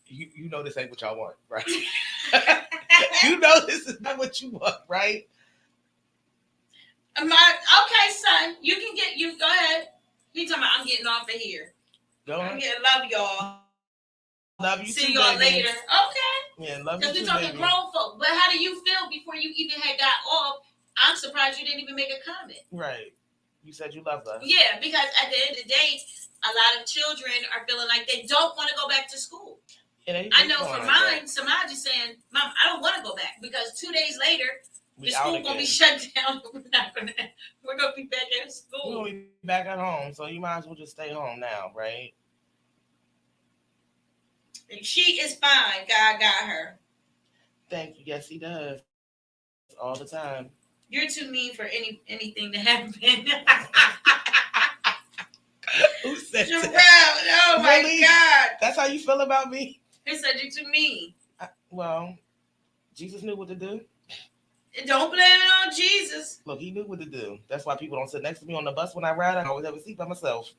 you know this ain't what y'all want, right? You know this is not what you want, right? Okay, son, you can get you. Go ahead. He talking about I'm getting off of here. Go ahead. Love y'all. Love you. See too, y'all baby. later. Okay. Yeah, love you. Because we're talking grown folk. But how do you feel before you even had got off? I'm surprised you didn't even make a comment. Right. You said you loved us. Yeah, because at the end of the day, a lot of children are feeling like they don't want to go back to school. Yeah, I know for mine, Samaj is saying, Mom, I don't want to go back because 2 days later, the school gonna be shut down. We're gonna be back at school. We're gonna be back at home, so you might as well just stay home now, right? She is fine. God got her. Thank you. Yes, he does. All the time. You're too mean for anything to happen. Who said Jarrell, that? oh my really? God. That's how you feel about me? He said you're too mean. Well, Jesus knew what to do. Don't blame it on Jesus. Look, he knew what to do. That's why people don't sit next to me on the bus when I ride. I always have a seat by myself.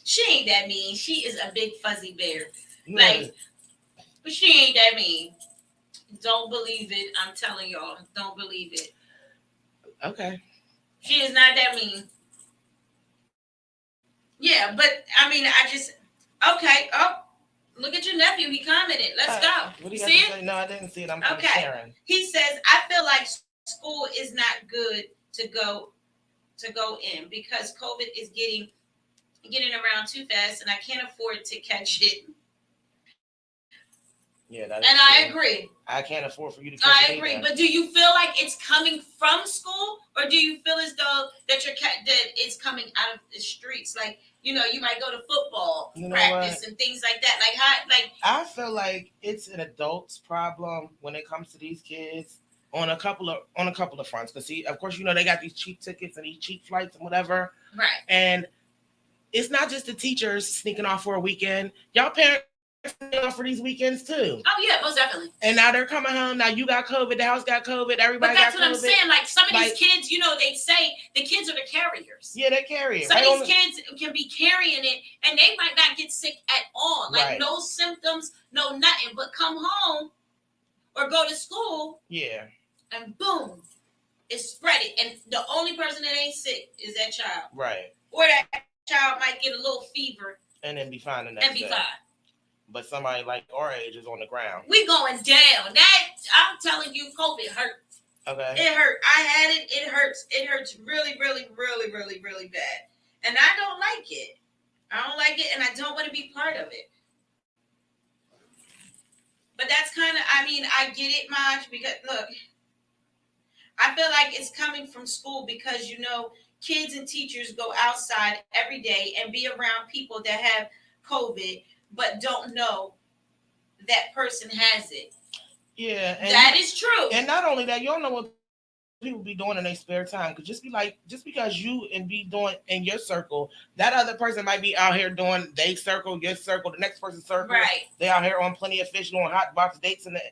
She ain't that mean. She is a big fuzzy bear. But she ain't that mean. Don't believe it. I'm telling y'all. Don't believe it. Okay. She is not that mean. Yeah, but I mean, okay. Oh, look at your nephew. He commented. Let's go. What do you see it? Say? No, I didn't see it. I'm sharing. He says, I feel like school is not good to go in because COVID is getting around too fast and I can't afford to catch it. Yeah, that is and true. I agree. I can't afford for you to catch it. I agree, but do you feel like it's coming from school, or do you feel as though that that it's coming out of the streets? Like, you might go to football practice and things like that. I feel like it's an adult's problem when it comes to these kids on a couple of fronts. Because see, of course, they got these cheap tickets and these cheap flights and whatever. Right. And it's not just the teachers sneaking off for a weekend. Y'all parents off for these weekends too. Oh yeah, most definitely. And now they're coming home. Now you got COVID, the house got COVID, everybody got COVID. But that's what I'm saying. Like some of these kids, they say the kids are the carriers. Yeah, they carry it. Some of these kids can be carrying it and they might not get sick at all. Like no symptoms, no nothing, but come home or go to school. Yeah. And boom, it's spread it. And the only person that ain't sick is that child. Right. Or that child might get a little fever. And then be fine the next day. Fine. But somebody like our age is on the ground. We going down. I'm telling you, COVID hurt. Okay. It hurt. I had it. It hurts. It hurts really, really, really, really, really bad. And I don't like it. I don't like it, and I don't want to be part of it. But that's kind of, I get it, Maj, because, look, I feel like it's coming from school because, kids and teachers go outside every day and be around people that have COVID but don't know that person has it. Yeah. And that is true. And not only that, you don't know what people be doing in their spare time. Because just because you and be doing in your circle, that other person might be out here doing their circle, your circle, the next person's circle. Right. They out here on Plenty of Fish, doing hot box dates and that.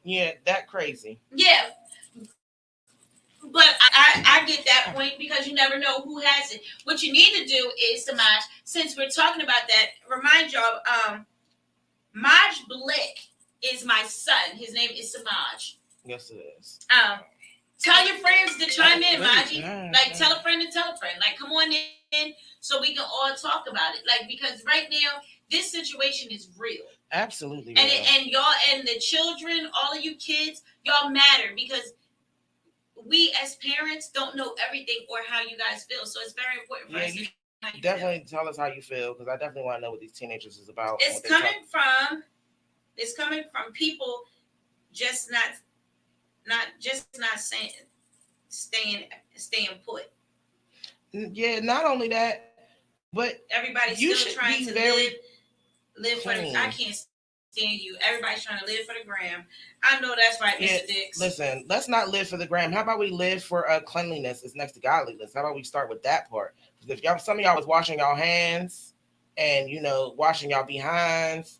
Yeah, that crazy. Yeah. But I get that point because you never know who has it. What you need to do is, Samaj, since we're talking about that, remind y'all, Maj Blick is my son. His name is Samaj. Yes, it is. Tell your friends to chime in, Maji. Like, tell a friend to tell a friend. Like, come on in so we can all talk about it. Like, because right now, this situation is real. Absolutely. And y'all and the children, all of you kids, y'all matter because we as parents don't know everything or how you guys feel. So it's very important for us to know how you definitely feel. Tell us how you feel because I definitely want to know what these teenagers is about. It's coming from people just not saying staying put. Yeah, not only that, but everybody's still trying to live for the. I can't stand you. Everybody's trying to live for the gram. I know that's right, Mr. Dix. Listen, let's not live for the gram. How about we live for cleanliness is next to godliness? How about we start with that part? Because if some of y'all was washing y'all hands and washing y'all behinds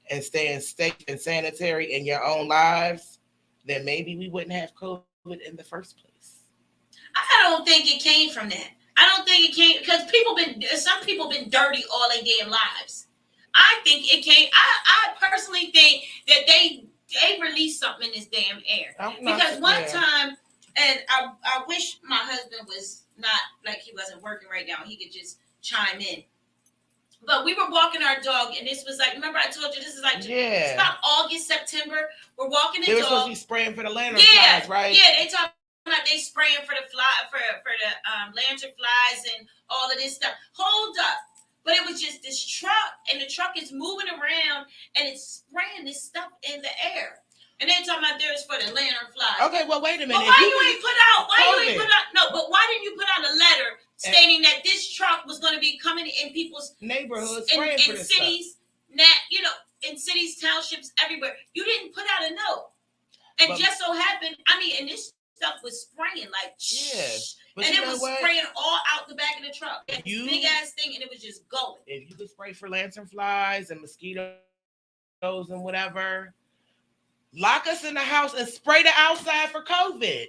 and staying safe and sanitary in your own lives, then maybe we wouldn't have COVID in the first place. I don't think it came from that. I don't think it came because some people been dirty all their damn lives. I think it came. I personally think that they released something in this damn air because one time, and I wish my husband was not like he wasn't working right now. He could just chime in. But we were walking our dog, and this was like, remember I told you this is like, it's about August, September. We're walking the dog. They were supposed to be spraying for the lantern flies, right? Yeah, they talk about they spraying for the lantern flies and all of this stuff. Hold up. But it was just this truck, and the truck is moving around, and it's spraying this stuff in the air. And they're talking about there's for the lantern flies. Okay, well, wait a minute. But why you ain't put out? No, but why didn't you put out a letter stating that this truck was going to be coming in people's neighborhoods, in cities, in cities, townships, everywhere? You didn't put out a note, and just so happened, and this stuff was spraying like and it was spraying all out the back of the truck. It was big ass thing, and it was just going. If you could spray for lantern flies and mosquitoes and whatever, lock us in the house and spray the outside for COVID.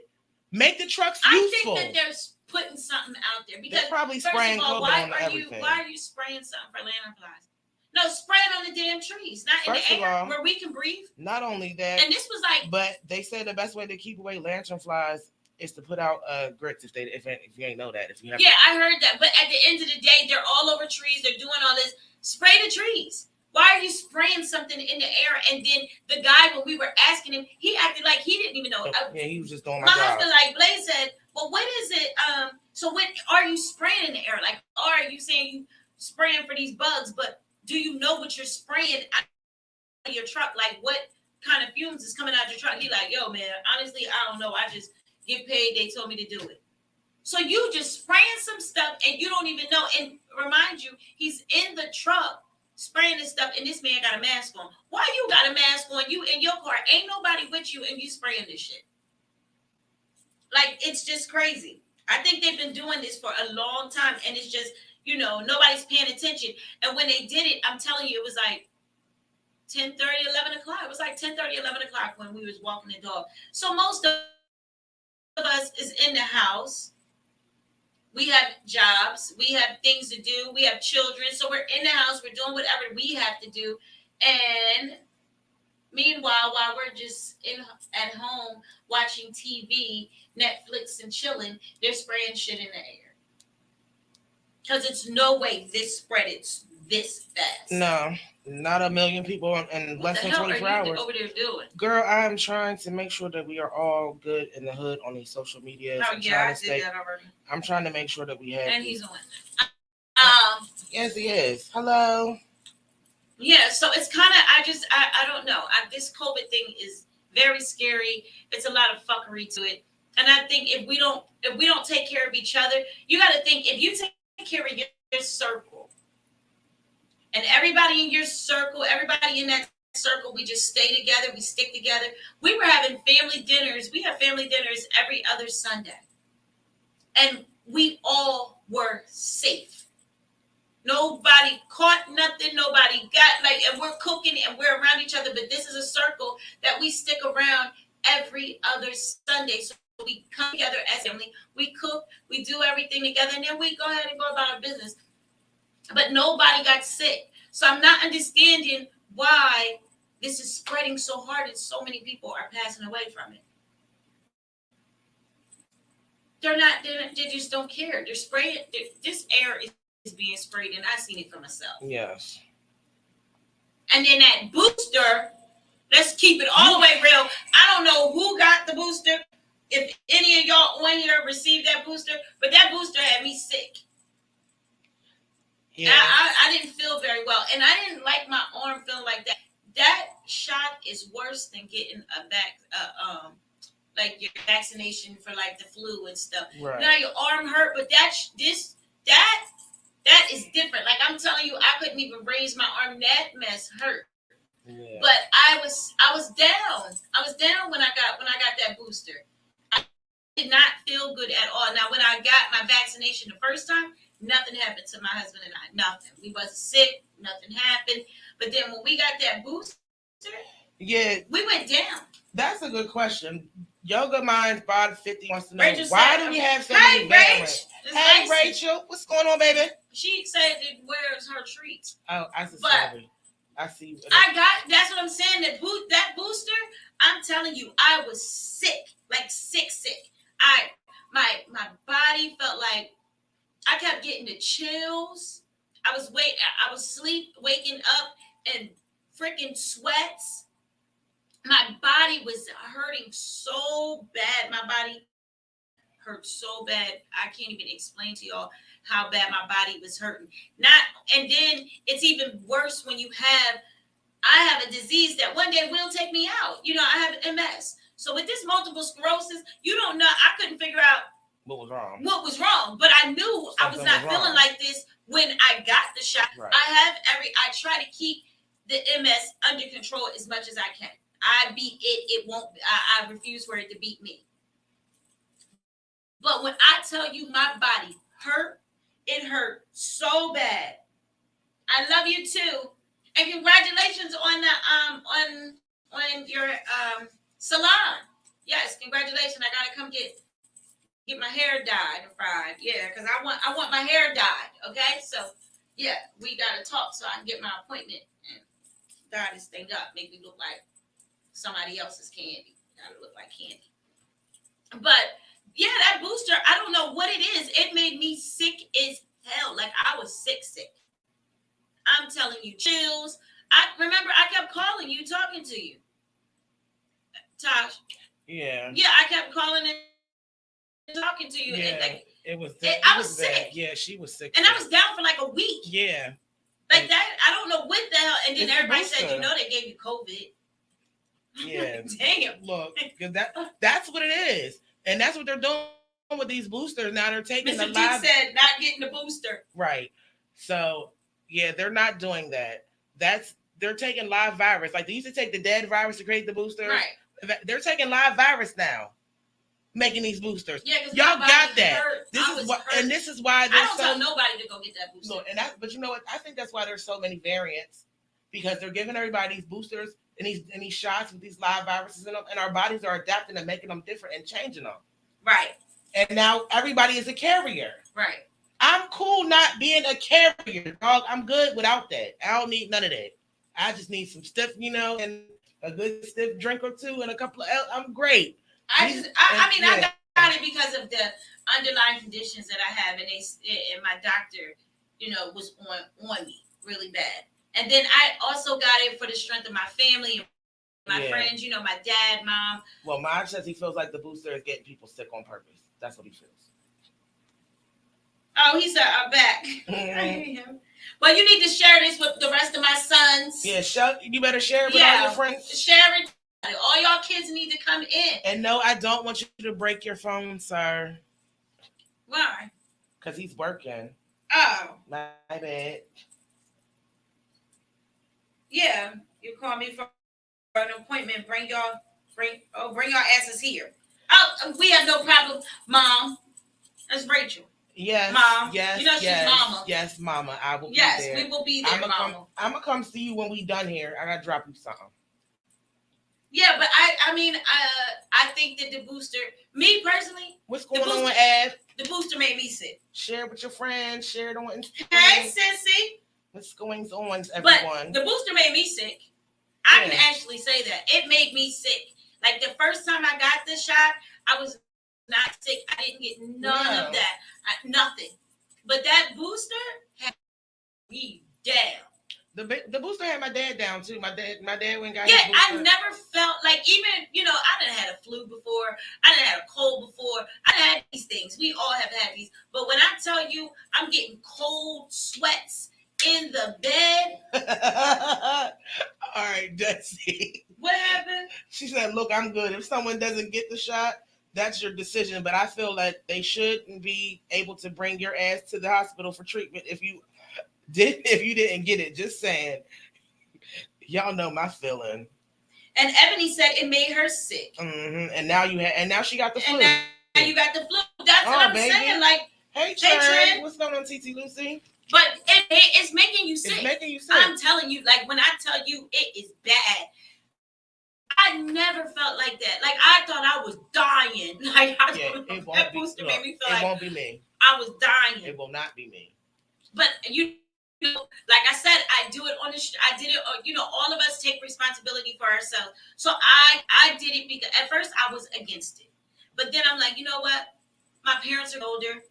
Make the trucks useful. I think that they're putting something out there because they're probably spraying COVID on everything. Why are you spraying something for lantern flies? No, spray it on the damn trees, not in the air where we can breathe. Not only that, and this was like, but they said the best way to keep away lantern flies is to put out grits. If you ain't know that, I heard that. But at the end of the day, they're all over trees. They're doing all this. Spray the trees. Why are you spraying something in the air? And then the guy, when we were asking him, he acted like he didn't even know. Yeah, he was just doing my job. Husband, like Blaze said, well, what is it? So what are you spraying in the air? Like, or are you saying you spraying for these bugs? But do you know what you're spraying out of your truck? Like, what kind of fumes is coming out your truck? He like, yo, man, honestly, I don't know. I just get paid. They told me to do it. So you just spraying some stuff and you don't even know. And remind you, he's in the truck spraying this stuff, and this man got a mask on. Why you got a mask on? You in your car, ain't nobody with you, and you spraying this shit. Like, it's just crazy. I think they've been doing this for a long time, and it's just, nobody's paying attention. And when they did it, I'm telling you, it was like 10:30, 11 o'clock. It was like 10:30, 11 o'clock when we was walking the dog. So most of us is in the house. We have jobs. We have things to do. We have children. So we're in the house. We're doing whatever we have to do. And meanwhile, while we're just at home watching TV, Netflix, and chilling, they're spraying shit in the air. Because it's no way this spread it's this fast. No, not a million people in less than 24 hours. What over there doing? Girl, I'm trying to make sure that we are all good in the hood on these social media. Oh, yeah, I did that already. I'm trying to make sure that we have. And he's on. Yes, he is. Hello. Yeah, so it's kind of, I don't know. This COVID thing is very scary. It's a lot of fuckery to it. And I think if we don't take care of each other, you got to think, if you take care of your circle, and everybody in your circle, everybody in that circle, we just stay together, we stick together. We were having family dinners. We have family dinners every other Sunday. And we all were safe. Nobody caught nothing. Nobody got, and we're cooking and we're around each other. But this is a circle that we stick around every other Sunday. So we come together as family. We cook, we do everything together, and then we go ahead and go about our business. But nobody got sick. So I'm not understanding why this is spreading so hard and so many people are passing away from it. They just don't care. They're spraying. This air is being sprayed, and I've seen it for myself. Yes. And then that booster, let's keep it all the way real. I don't know who got the booster. If any of y'all on here received that booster, but that booster had me sick. Yeah. I didn't feel very well, and I didn't like my arm feeling like that. That shot is worse than getting like your vaccination for like the flu and stuff. Right. Now your arm hurt, but that is different. Like I'm telling you, I couldn't even raise my arm. That mess hurt. Yeah. But I was down. I was down when I got that booster. I did not feel good at all. Now when I got my vaccination the first time, nothing happened to my husband and I. Nothing. We wasn't sick. Nothing happened. But then when we got that booster, yeah, we went down. That's a good question. Yoga Minds Bod 50 wants to know, why do we have so many variants? Hey, Rachel. What's going on, baby? She said it wears her treats. Oh, I see. I see. That's what I'm saying. That booster, I'm telling you, I was sick. Like sick. My body felt like I kept getting the chills. I was waking up in freaking sweats. My body was hurting so bad. My body hurt so bad. I can't even explain to y'all how bad my body was hurting. And then it's even worse when I have a disease that one day will take me out. You know, I have MS. So with this multiple sclerosis, you don't know. I couldn't figure out what was wrong. But I knew I was not feeling like this when I got the shot. Right. I try to keep the MS under control as much as I can. I beat it. It won't. I refuse for it to beat me. But when I tell you my body hurt, it hurt so bad. I love you too, and congratulations on the on your salon. Yes, congratulations. I gotta come get my hair dyed and fried. Yeah, because I want my hair dyed. Okay, so yeah, we gotta talk so I can get my appointment and dye this thing up, make me look like somebody else's candy. Gotta look like candy. But yeah, that booster, I don't know what it is. It made me sick as hell. Like I was sick. I'm telling you, chills. I remember I kept calling you, talking to you, Tosh. Yeah. Yeah, I kept calling and talking to you. Yeah, and I was sick. Bad. Yeah, she was sick. And I was down for like a week. Yeah. Like that, I don't know what the hell. And then everybody said, you know, they gave you COVID. Yeah. Damn. Look, because that's what it is. And that's what they're doing with these boosters. Now they're taking Mr. Duke said not getting the booster. Right. So, yeah, they're not doing that. They're taking live virus. Like they used to take the dead virus to create the booster. Right. They're taking live virus now, making these boosters. Yeah, y'all got that. Hurt. This is why I don't tell nobody to go get that booster. Look, but you know what? I think that's why there's so many variants, because they're giving everybody these boosters and these shots with these live viruses in them, and our bodies are adapting and making them different and changing them. Right. And now everybody is a carrier. Right. I'm cool not being a carrier, dog. I'm good without that. I don't need none of that. I just need some stiff, and a good stiff drink or two and a couple of I'm great. I got it because of the underlying conditions that I have, and my doctor, was on me really bad. And then I also got it for the strength of my family and my friends, my dad, mom. Well, Maj says he feels like the booster is getting people sick on purpose. That's what he feels. Oh, he said, I'm back. Mm-hmm. Well, you need to share this with the rest of my sons. Yeah, you better share it with all your friends. Share it. All y'all kids need to come in. And no, I don't want you to break your phone, sir. Why? Because he's working. Oh. My bad. Yeah, you call me for an appointment. Bring y'all asses here. Oh, we have no problem, Mom. That's Rachel. Yes, Mom. Yes, she's Mama. Yes, Mama. I will be there. Yes, we will be there, Mama. I'm gonna come see you when we done here. I gotta drop you something. Yeah, but I mean, I think that the booster, me personally, what's going on, Ed? The booster made me sick. Share it with your friends. Share it on Instagram. Hey, sissy. What's going on, everyone? But the booster made me sick. I can actually say that. It made me sick. Like the first time I got this shot, I was not sick. I didn't get none of that. Nothing. But that booster had me down. The booster had my dad down too. My dad went got his booster. I never felt like, even, I done had a flu before. I done had a cold before. I done had these things. We all have had these. But when I tell you I'm getting cold sweats in the bed. All right, Desi. What happened? She said, look, I'm good. If someone doesn't get the shot, that's your decision. But I feel like they shouldn't be able to bring your ass to the hospital for treatment if you didn't get it. Just saying. Y'all know my feeling. And Ebony said it made her sick. Mm-hmm. And now she got the flu. And now you got the flu. That's what I'm saying. Like, hey, Trent. What's going on, TT Lucy? But it's making you sick. It's making you sick. I'm telling you, like, when I tell you it is bad, I never felt like that. Like, I thought I was dying. Like, that booster made me feel like it won't be me. I was dying. It will not be me. But like I said, I do it on the. I did it. All of us take responsibility for ourselves. So I did it because at first I was against it, but then I'm like, you know what? My parents are older.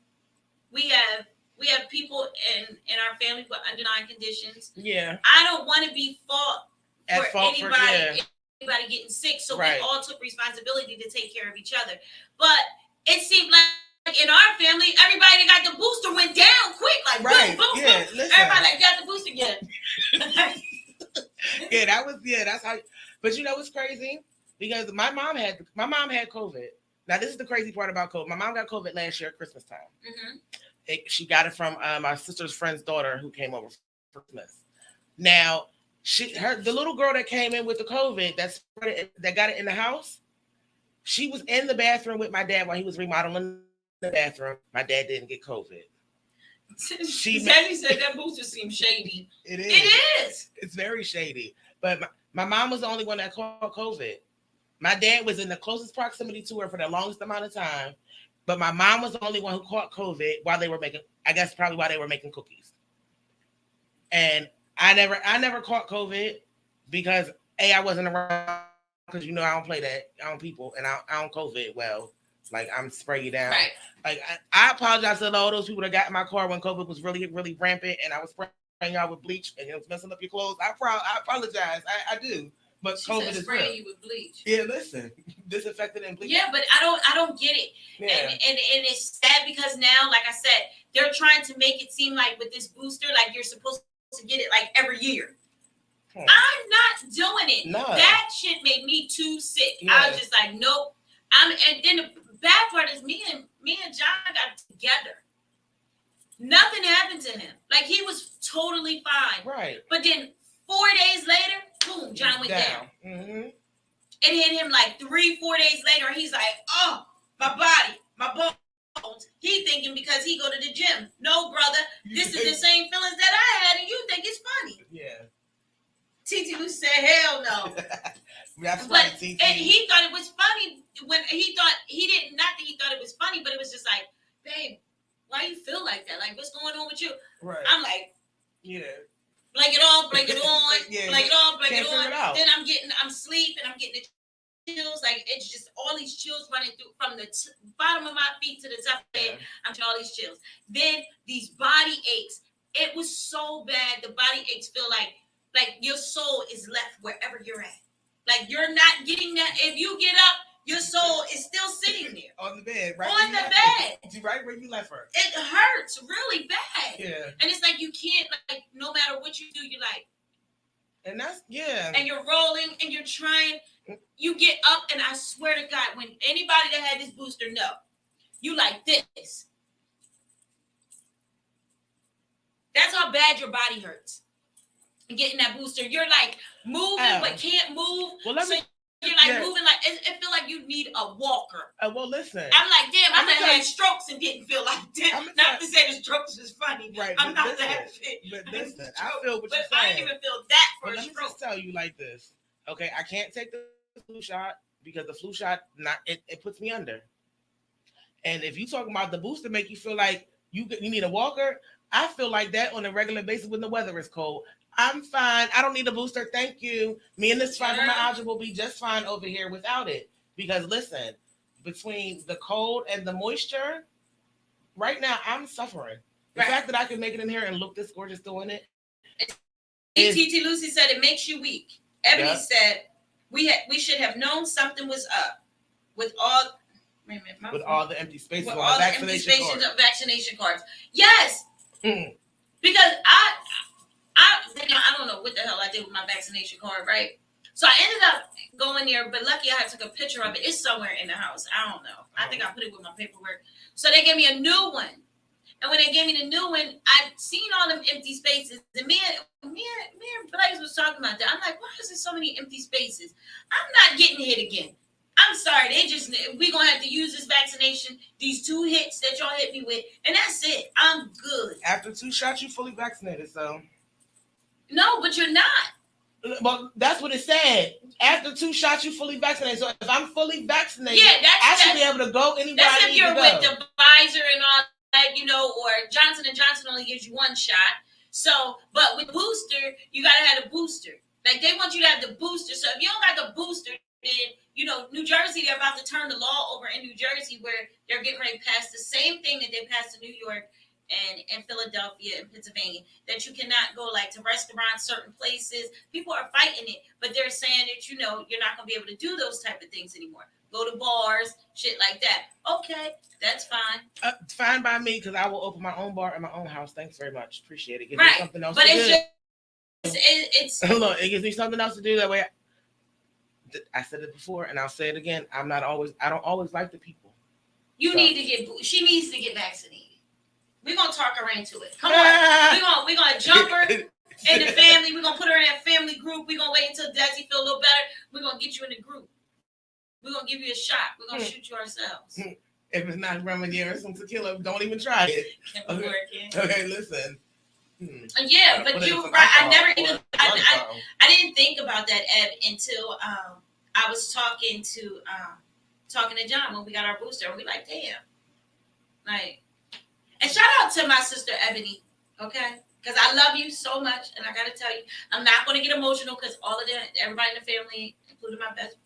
We have people in our family with underlying conditions. Yeah. I don't want to be fault for anybody getting sick. So we all took responsibility to take care of each other. But it seemed like in our family, everybody that got the booster went down quick. Like, boom, boom, boom. Everybody got the booster again. That's how. But what's crazy? Because my mom had COVID. Now, this is the crazy part about COVID. My mom got COVID last year at Christmas time. Mm-hmm. She got it from my sister's friend's daughter who came over for Christmas. Now, the little girl that came in with the COVID that got it in the house, she was in the bathroom with my dad while he was remodeling the bathroom. My dad didn't get COVID. She said that booster seems shady. It is. It is. It's very shady. But my mom was the only one that caught COVID. My dad was in the closest proximity to her for the longest amount of time. But my mom was the only one who caught COVID while they were making cookies. And I never caught COVID because I wasn't around, because I don't play that. I don't people, and I don't COVID well. Like, I'm spray you down. Right. Like, I apologize to all those people that got in my car when COVID was really, really rampant, and I was spraying y'all with bleach and it was messing up your clothes. I apologize. I do. But she COVID is spraying you with bleach. Yeah, listen, disinfectant and bleach. Yeah, but I don't get it. Yeah. And it's sad because now, like I said, they're trying to make it seem like with this booster, like you're supposed to get it like every year. I'm not doing it. No. That shit made me too sick. Yeah. I was just like, nope. And then the bad part is me and John got together. Nothing happened to him. Like, he was totally fine. Right. But then 4 days later, boom, John went down. Mm-hmm. It hit him like 3-4 days later. He's like, oh, my body, my bones. He thinking because he go to the gym. No, brother, this is the same feelings that I had, and you think it's funny. Yeah. TT Lou said, hell no. That's right, TT. And he thought it was funny when he thought it was funny, but it was just like, babe, why you feel like that? Like, what's going on with you? Right. I'm like, yeah. Blank it on, blank it on, yeah, blank it on, blank it on. Then I'm sleeping, I'm getting the chills. Like, it's just all these chills running through from the bottom of my feet to the top of the head. I'm getting all these chills. Then these body aches. It was so bad. The body aches feel like your soul is left wherever you're at. Like, you're not getting that. If you get up, your soul is still sitting there. On the bed, right? On the bed. Right where you left her. It hurts really bad. Yeah. And it's like you can't, like, no matter what you do, you're like. And that's, yeah. And you're rolling and you're trying. You get up, and I swear to God, when anybody that had this booster know, you like this. That's how bad your body hurts. And getting that booster, you're like moving but can't move. Well, you're like moving like it feel like you need a walker. Well, listen. I'm like, damn, I done had strokes and didn't feel like that. Not to say the strokes is funny. Right. I'm not that fit. But listen, I feel what you're saying. I didn't even feel that for a stroke. Let me just tell you like this. Okay, I can't take the flu shot because the flu shot it puts me under. And if you talking about the booster make you feel like you need a walker, I feel like that on a regular basis when the weather is cold. I'm fine. I don't need a booster. Thank you. Me and this fibromyalgia will be just fine over here without it. Because listen, between the cold and the moisture, right now I'm suffering. The fact that I can make it in here and look this gorgeous doing it. TT Lucy said it makes you weak. Ebony said we should have known something was up with all. Wait a minute, with all the empty spaces with on all the the empty vaccination spaces card. of vaccination cards. Yes, because I don't know what the hell I did with my vaccination card, right? So I ended up going there, but lucky I took a picture of it. It's somewhere in the house. I don't know. I think I put it with my paperwork. So they gave me a new one. And when they gave me the new one, I'd seen all them empty spaces. And me and Blaze was talking about that. I'm like, why is there so many empty spaces? I'm not getting hit again. I'm sorry. We going to have to use this vaccination, these 2 hits that y'all hit me with, and that's it. I'm good. After 2 shots, you fully vaccinated, so. No, but you're not. Well, that's what it said. After 2 shots, you fully vaccinated. So if I'm fully vaccinated, I should be able to go anywhere I need to go. That's if you're with the Pfizer and all that, or Johnson & Johnson only gives you 1 shot. So, but with booster, you got to have a booster. Like, they want you to have the booster. So if you don't got the booster, then, New Jersey, they're about to turn the law over in New Jersey where they're getting ready to pass the same thing that they passed in New York and Philadelphia and Pennsylvania, that you cannot go like to restaurants, certain places. People are fighting it, but they're saying that, you're not going to be able to do those type of things anymore. Go to bars, shit like that. Okay, that's fine. Fine by me, because I will open my own bar in my own house. Thanks very much. Appreciate it. Gives me something else but to it's do. It's Look, it gives me something else to do. That way, I said it before, and I'll say it again. I don't always like the people. She needs to get vaccinated. We're gonna talk her into it. Come on, we're gonna jump her in the family. We're gonna put her in a family group. We're gonna wait until Desi feel a little better. We're gonna get you in the group. We're gonna give you a shot. We're gonna shoot you ourselves. If it's not Ramadan or some tequila, don't even try it. Okay, listen. Yeah, but you're right. I didn't think about that, Ed, until I was talking to John when we got our booster, and we like, damn, like, and shout out to my sister Ebony, okay, because I love you so much, and I gotta tell you, I'm not gonna get emotional because everybody in the family, including my best,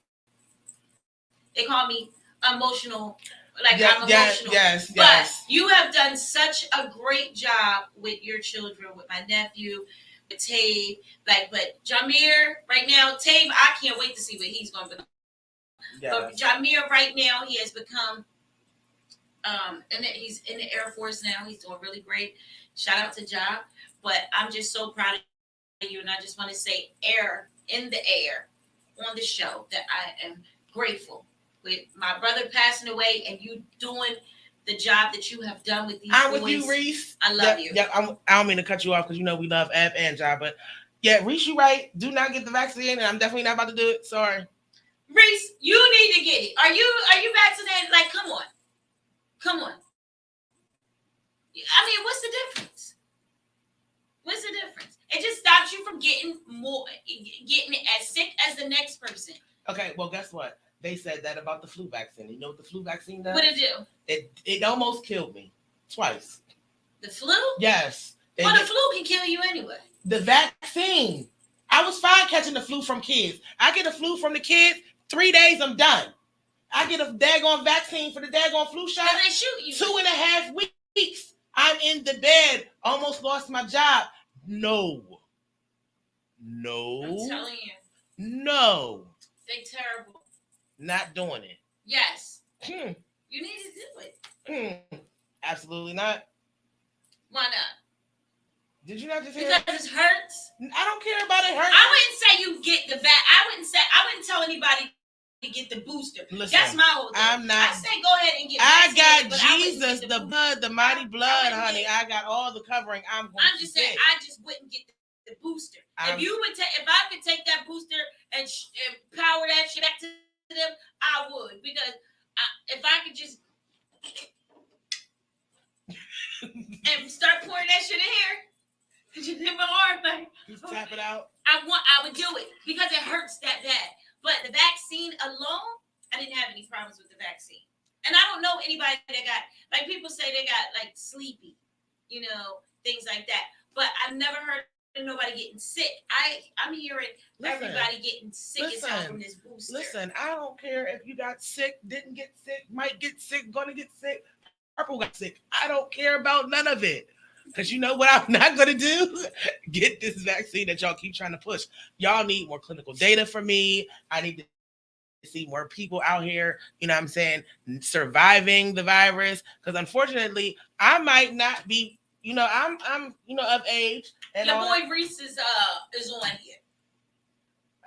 they call me emotional. Like, I'm emotional. But you have done such a great job with your children, with my nephew, with Tave. But Jameer, right now, Tave, I can't wait to see what he's going to become. But Jameer, right now, he has become, he's in the Air Force now. He's doing really great. Shout out to Ja. But I'm just so proud of you. And I just want to say in the air on the show that I am grateful. With my brother passing away and you doing the job that you have done with these boys. I'm with you, Reese. I love you. Yeah, I don't mean to cut you off because we love Eb and Ja, but yeah, Reese, you right. Do not get the vaccine, and I'm definitely not about to do it. Sorry. Reese, you need to get it. Are you vaccinated? Like, come on. I mean, what's the difference? It just stops you from getting as sick as the next person. Okay, well, guess what? They said that about the flu vaccine. You know what the flu vaccine does? What did it do? It almost killed me twice. The flu? Yes. Well, the flu can kill you anyway. The vaccine. I was fine catching the flu from kids. I get the flu from the kids, 3 days, I'm done. I get a daggone vaccine for the daggone flu shot. They shoot you. 2.5 weeks. I'm in the bed. Almost lost my job. No. I'm telling you. No. They terrible. Not doing it. Yes. You need to do it. Absolutely not. Why not? Did you not just hear? Because it hurts. I don't care about it hurting. I wouldn't say you get the I wouldn't tell anybody to get the booster. Listen, that's my whole thing. I'm not. I say go ahead and get. I got Jesus, the blood, the mighty blood, honey. I got all the covering. I'm just saying. I just wouldn't get the booster. If I could take that booster and power that shit back to them, I would, because if I could just and start pouring that shit in here, just hit my arm, like just tap it out. I would do it because it hurts that bad. But the vaccine alone, I didn't have any problems with the vaccine. And I don't know anybody that got, like people say they got like sleepy, things like that. But I've never heard of nobody getting sick. I'm hearing everybody getting sick as hell from this booster. Listen, I don't care if you got sick, didn't get sick, might get sick, gonna get sick, Purple got sick. I don't care about none of it. Because you know what I'm not going to do? Get this vaccine that y'all keep trying to push. Y'all need more clinical data for me. I need to see more people out here, you know what I'm saying, surviving the virus. Because unfortunately, I might not be, I'm of age. And your boy Reese is on here.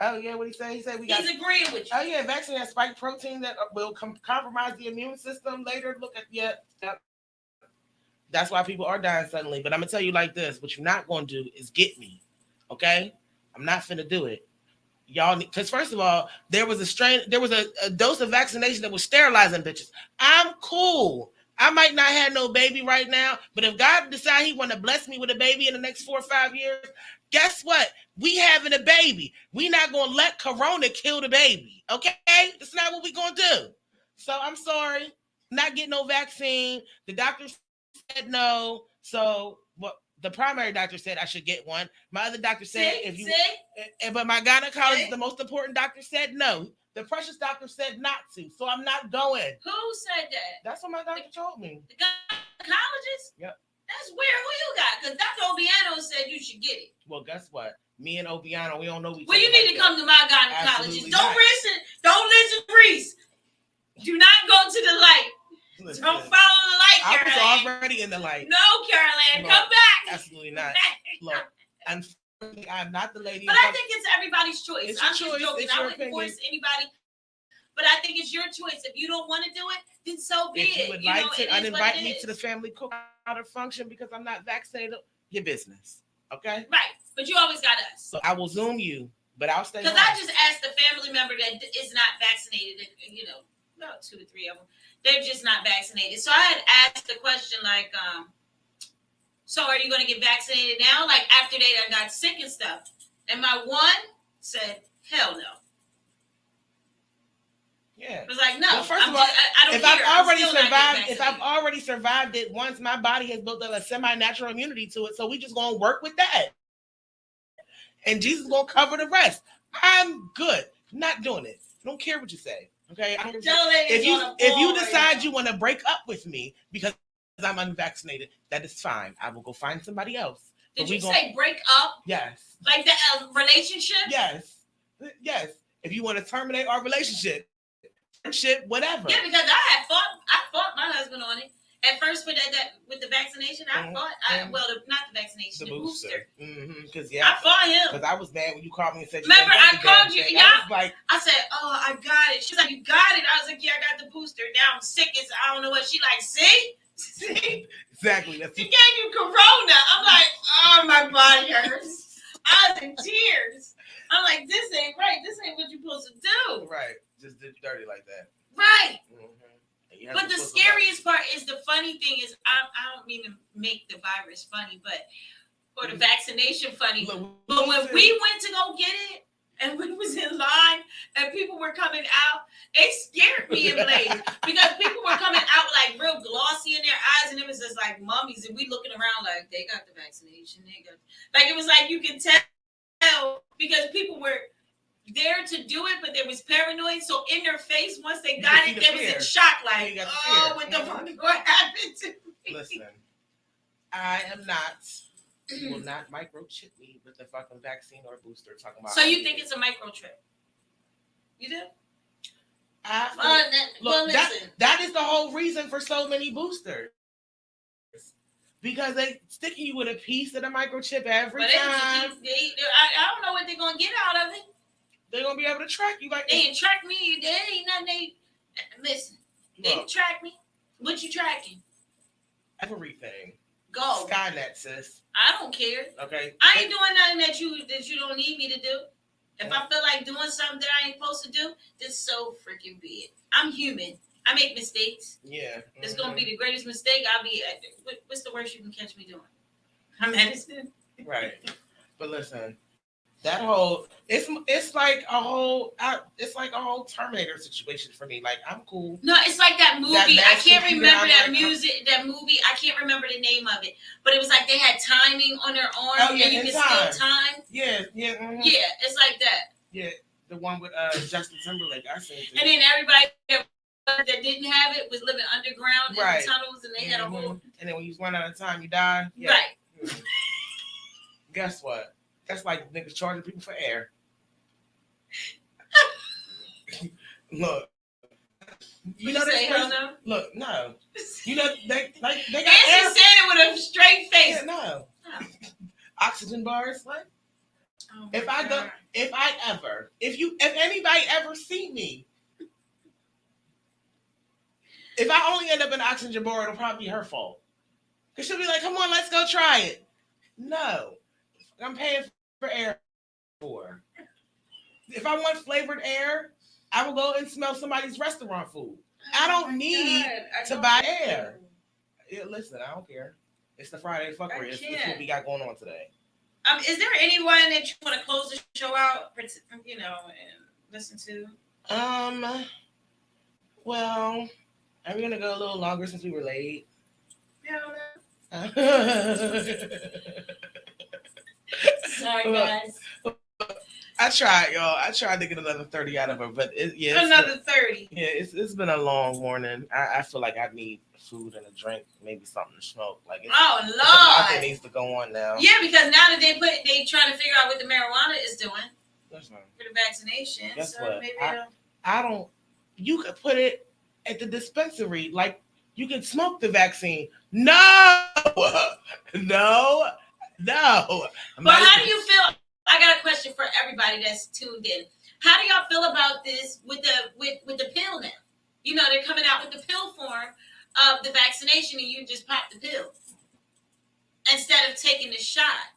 Oh, yeah, what he say? He said he's agreeing with you. Oh, yeah, vaccine has spike protein that will compromise the immune system later. Look at, yep. That's why people are dying suddenly. But I'm going to tell you like this. What you're not going to do is get me, okay? I'm not finna do it. Y'all need, because first of all, there was a dose of vaccination that was sterilizing bitches. I'm cool. I might not have no baby right now, but if God decide he want to bless me with a baby in the next 4 or 5 years, guess what? We having a baby. We not going to let Corona kill the baby, okay? That's not what we going to do. So I'm sorry. Not getting no vaccine. The doctor said no. So what? The primary doctor said I should get one. My other doctor said but my gynecologist, the most important doctor, said no. The precious doctor said not to. So I'm not going. Who said that? That's what my doctor told me. The gynecologist? Yep. That's weird. Who you got? Because Dr. Obiano said you should get it. Well, guess what? Me and Obiano, we don't know each other. Well, you need to come to my gynecologist. Don't listen, Reese. Do not go to the light. Listen, don't follow the light, Caroline. I was already in the light. No, Caroline, come back. Absolutely not. Look, unfortunately, I'm not the lady. But I think it's everybody's choice. I'm just joking. I wouldn't force anybody. But I think it's your choice. If you don't want to do it, then so be it. If you would like to uninvite me to the family cookout or function because I'm not vaccinated, your business. Okay? Right. But you always got us. So I will Zoom you, but I'll stay. Because I just asked the family member that is not vaccinated, about 2 to 3 of them. They're just not vaccinated. So I had asked the question like, so are you going to get vaccinated now? Like after they got sick and stuff. And my one said, hell no. Yeah. I was like, no. Well, first of all, I don't if care. I've already survived it once, my body has built up a semi-natural immunity to it. So we just going to work with that. And Jesus is going to cover the rest. I'm good. Not doing it. I don't care what you say. Okay, if you decide you want to break up with me because I'm unvaccinated, that is fine. I will go find somebody else. Did you say break up? Yes. Like the relationship? Yes. If you want to terminate our relationship, friendship, whatever. Yeah, because I fought my husband on it. At first, with with the vaccination, I fought. Not the vaccination, the booster. Because I fought him. Because I was mad when you called me and said. Remember, I called you. I said, "Oh, I got it." She was like, "You got it." I was like, "Yeah, I got the booster." Now I'm sick as I don't know what. She like, see. Exactly. She gave you corona. I'm like, oh, my body hurts. I was in tears. I'm like, this ain't right. This ain't what you're supposed to do. Right. Just did dirty like that. Right. But the scariest part is the funny thing is I don't mean to make the virus funny, or the vaccination funny. But when we went to go get it and we was in line and people were coming out, it scared me and Blaze because people were coming out like real glossy in their eyes and it was just like mummies and we looking around like they got the vaccination. It was like you can tell because people were there to do it, but there was paranoid. So in their face, once they got it, they was in shock, like, oh, what the fuck? What happened to me? Listen, I am not. You will not microchip me with the fucking vaccine or booster. Talking about. So you think it's a microchip? You do? That is the whole reason for so many boosters. Because they sticking you with a piece of the microchip every time. I don't know what they're gonna get out of it. They're gonna be able to track you like they ain't track me. They ain't nothing. Listen, they didn't track me. What you tracking? Everything. Go. Skynet, sis. I don't care. Okay. I ain't doing nothing that you don't need me to do. If I feel like doing something that I ain't supposed to do, then so freaking be it. I'm human. I make mistakes. Yeah. It's gonna be the greatest mistake. What's the worst you can catch me doing? I'm medicine. Right. But listen, That whole it's like a whole Terminator situation for me. Like I'm cool. No, it's like that movie. I can't remember that movie. I can't remember the name of it, but it was like they had timing on their arm, and you can steal time. Yeah, yeah, mm-hmm. Yeah. It's like that. Yeah, the one with Justin Timberlake. I seen it. And then everybody that didn't have it was living underground in the tunnels, and they had a whole. And then when you run out of time, you die. Yeah. Right. Mm-hmm. Guess what? That's like niggas charging people for air. Look, you know this person, no? Look, no. You know they got Nancy said it with a straight face. Yeah, no. Oxygen bars. What? Oh if anybody ever see me, if I only end up in an oxygen bar, it'll probably be her fault. Cause she'll be like, "Come on, let's go try it." No, I'm paying for air. For if I want flavored air, I will go and smell somebody's restaurant food. I don't need to buy air. Yeah, listen, I don't care. It's the Friday fuckery. It's what we got going on today. Is there anyone that you want to close the show out, and listen to? Well, are we gonna go a little longer since we were late? Yeah. Sorry, guys. I tried, y'all. I tried to get another 30 out of her, but another 30. Yeah, it's been a long morning. I feel like I need food and a drink, maybe something to smoke. Like oh Lord, a lot that needs to go on now. Yeah, because now that they trying to figure out what the marijuana is doing for the vaccination. Guess so what? Maybe I don't. You could put it at the dispensary, like you can smoke the vaccine. No. But how do you feel? I got a question for everybody that's tuned in. How do y'all feel about this with the pill now? You know, they're coming out with the pill form of the vaccination, and you just pop the pill instead of taking the shot.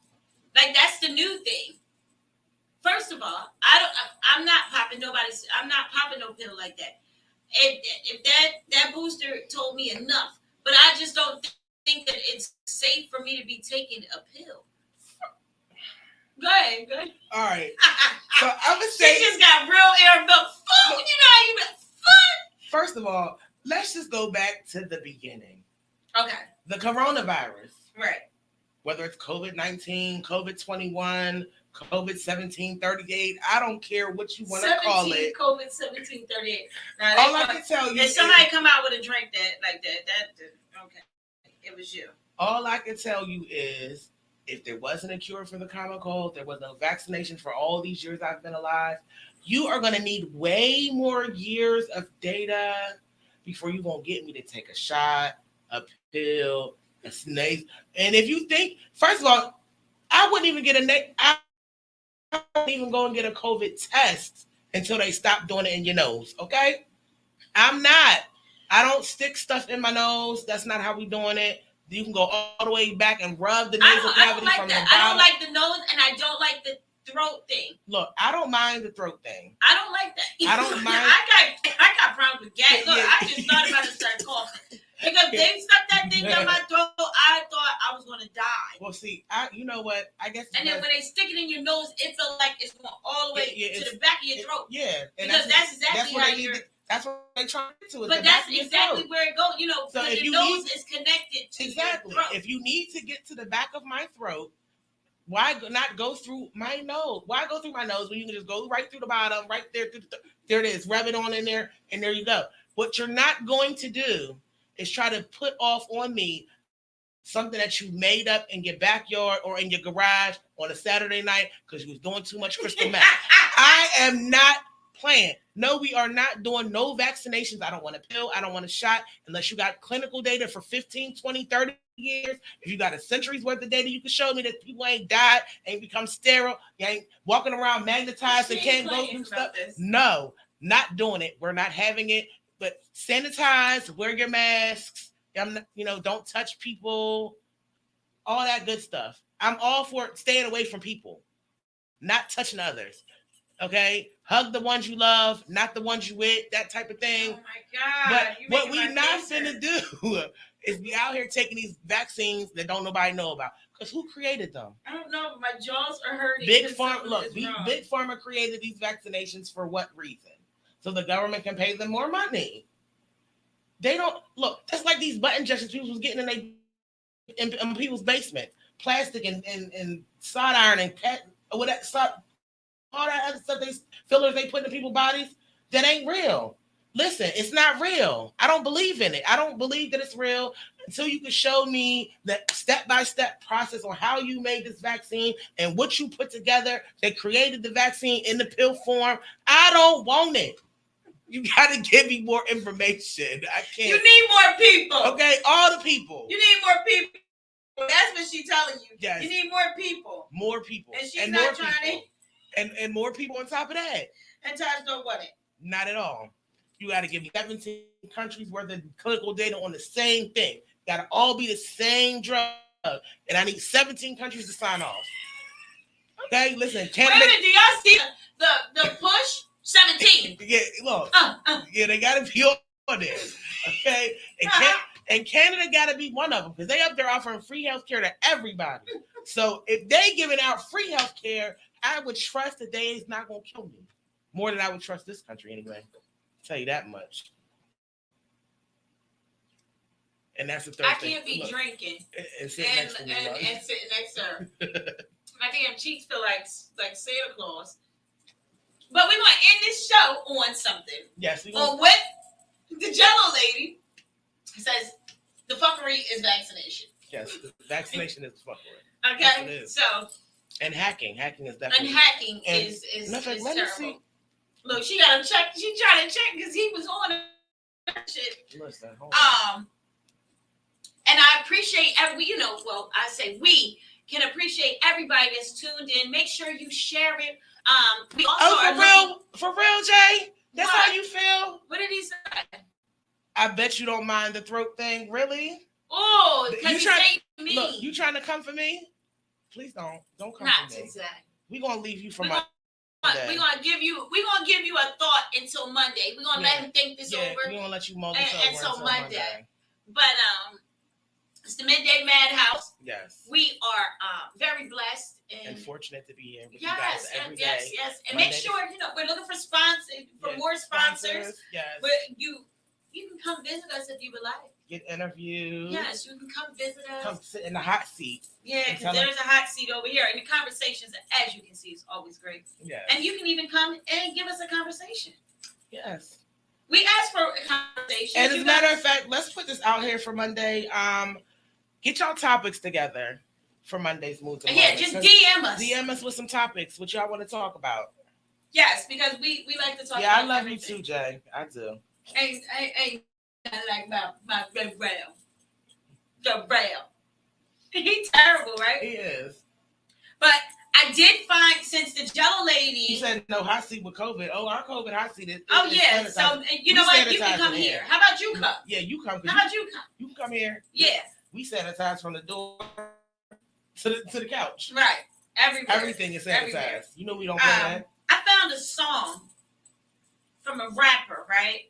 Like that's the new thing. First of all, I'm not popping no pill like that. If that booster told me enough, but I just don't think that it's safe for me to be taking a pill. Go ahead. All right. So I'm gonna say she just got real air. But fuck, you know how you fuck. First of all, let's just go back to the beginning. Okay. The coronavirus. Right. Whether it's COVID-19, COVID-21, COVID-1738, I don't care what you want to call it. COVID-1738. All I can tell you if somebody come out with a drink that okay, it was you. All I can tell you is, if there wasn't a cure for the common cold, there was no vaccination for all these years I've been alive, you are going to need way more years of data before you're going to get me to take a shot, a pill, a sneeze. And if you think, first of all, I wouldn't even go and get a COVID test until they stop doing it in your nose, okay? I don't stick stuff in my nose. That's not how we doing it. You can go all the way back and rub the nasal cavity from the bottom. I don't like the nose, and I don't like the throat thing. Look, I don't mind the throat thing. I don't like that. I don't mind. I got problems with gas. Look, I just thought about to start coughing. Because they stuck that thing down my throat, I thought I was going to die. Well, see, you know what? I guess. And then when they stick it in your nose, it feels like it's going all the way to the back of your throat. Yeah. Because that's exactly how you're. That's what they try to do. But that's exactly where it goes. You know, so because your nose is connected to your throat. If you need to get to the back of my throat, why not go through my nose? Why go through my nose when you can just go right through the bottom, right there? There it is. Rub it on in there, and there you go. What you're not going to do is try to put off on me something that you made up in your backyard or in your garage on a Saturday night because you was doing too much crystal meth. I am not playing. No, we are not doing no vaccinations. I don't want a pill. I don't want a shot unless you got clinical data for 15, 20, 30 years. If you got a century's worth of data, you can show me that people ain't died, ain't become sterile, you ain't walking around magnetized and can't go through stuff. No, not doing it. We're not having it. But sanitize, wear your masks. Don't touch people. All that good stuff. I'm all for staying away from people, not touching others. Okay, hug the ones you love, not the ones you with, that type of thing. Oh my God! But what we not finna do is be out here taking these vaccines that don't nobody know about. Because who created them? I don't know. My jaws are hurting. Big Pharma created these vaccinations for what reason? So the government can pay them more money. They don't look. That's like these button injections people was getting in people's basement, plastic and sawed iron and all that other stuff. They fillers they put in people's bodies that ain't real. Listen, it's not real. I don't believe in it. I don't believe that it's real until you can show me the step-by-step process on how you made this vaccine and what you put together that created the vaccine in the pill form. I don't want it. You got to give me more information. I can't. You need more people. Okay, all the people. You need more people. That's what she's telling you. Yes. You need more people. More people. And she's not trying to. And more people on top of that. And Taj don't want it. Not at all. You got to give me 17 countries worth of clinical data on the same thing. Got to all be the same drug. And I need 17 countries to sign off. Okay, listen. Canada. Wait a minute, do y'all see the push? 17. Yeah, look. Yeah, they got to be on there. Okay? And Canada got to be one of them because they up there offering free health care to everybody. So if they giving out free health care, I would trust that they is not going to kill me. More than I would trust this country anyway. I'll tell you that much. And that's the third thing. I can't be drinking and sitting next to me. And sitting next to her. My damn cheeks feel like Santa Claus. But we're going to end this show on something. Yes. On what the Jello lady says the fuckery is vaccination. Yes, the vaccination is fuckery. Okay, so. And hacking. Hacking is definitely. And hacking is terrible. Look, she got to check. She trying to check because he was on that shit. Listen, hold on. And I appreciate I say we can appreciate everybody that's tuned in. Make sure you share it. We also for real, Jay? That's what? How you feel? What did he say? I bet you don't mind the throat thing, really? Oh, because he's saying me. Look, you trying to come for me? Please don't come for me. Not exactly. We're gonna leave you for Monday. We're gonna give you a thought until Monday. We're gonna let him think this over. We're gonna let you mull this over until Monday. But it's the Midday Madhouse. Yes. We are very blessed and fortunate to be here with you guys every day. Yes. And Monday make sure we're looking for sponsors, more sponsors. Yes. But you can come visit us if you would like. Get interviewed. Yes, you can come visit us. Come sit in the hot seat. Yeah, because there's a hot seat over here. And the conversations, as you can see, is always great. Yes. And you can even come and give us a conversation. Yes. We asked for a conversation. And as a matter of fact, let's put this out here for Monday. Get y'all topics together for Monday's Moods and Moments. Just DM us. DM us with some topics, what y'all want to talk about. Yes, because we like to talk about I love everything. You too, Jay. I do. Ain't like my red rail. The rail. He's terrible, right? He is. But I did find, since the Jello lady. He said no hot seat with COVID. Oh, our COVID hot seat is. Yeah. So you know what? You can come here. How about you come? Yeah, you come. How about you come? You can come here. Yeah. We sanitize from the door to the couch. Right. Everywhere. Everything is sanitized. Everywhere. You know we don't play that. I found a song from a rapper, right?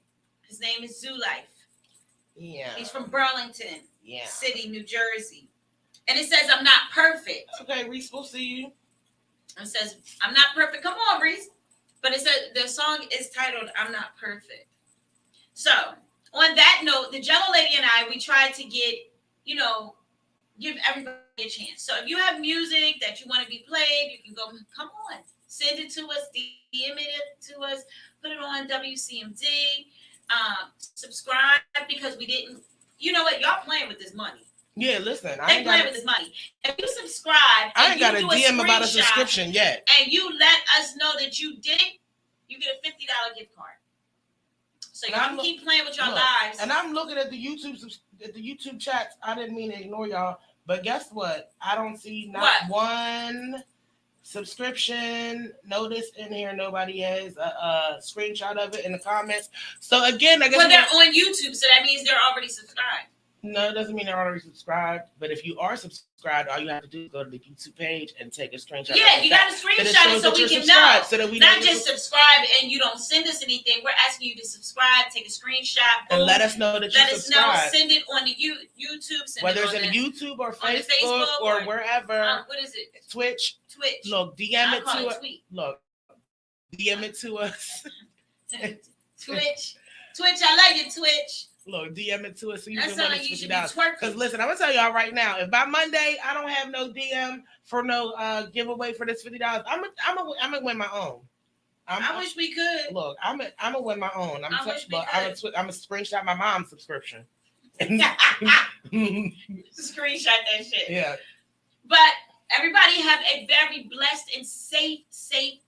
His name is Zoo Life. Yeah. He's from Burlington City, New Jersey. And it says, I'm not perfect. Okay, Reese, we'll see you. It says, I'm not perfect. Come on, Reese. But it says the song is titled, I'm Not Perfect. So, on that note, the Jello lady and I, we tried to get, give everybody a chance. So if you have music that you want to be played, you can go, come on, send it to us, DM it to us, put it on WCMD, subscribe, because we didn't, you know what, y'all playing with this money. Yeah, listen, I ain't playing with this money. If you subscribe, I ain't got a DM about a subscription yet, and you let us know that you did, you get a $50 gift card. So y'all can keep playing with your lives. And I'm looking at the YouTube chats. I didn't mean to ignore y'all, but guess what? I don't see one subscription notice in here. Nobody has a screenshot of it in the comments. So again, I guess they're on YouTube, so that means they're already subscribed. No, it doesn't mean they're already subscribed. But if you are subscribed, all you have to do is go to the YouTube page and take a screenshot. Yeah, you got to screenshot it so we can know. So that we not just subscribe and you don't send us anything. We're asking you to subscribe, take a screenshot, and let us know that you subscribe. Let us know. Send it on the YouTube. Whether it's on YouTube or Facebook or wherever. What is it? Twitch. Look, DM it to us. Look, DM it to us. Twitch, I love you, Twitch. Look, DM it to us so you can win $50. Because listen, I'm gonna tell y'all right now, if by Monday I don't have no DM for no giveaway for this $50, I'm gonna win my own. I wish we could. Look, I'm gonna win my own. I'm gonna screenshot my mom's subscription. Screenshot that shit. Yeah. But everybody have a very blessed and safe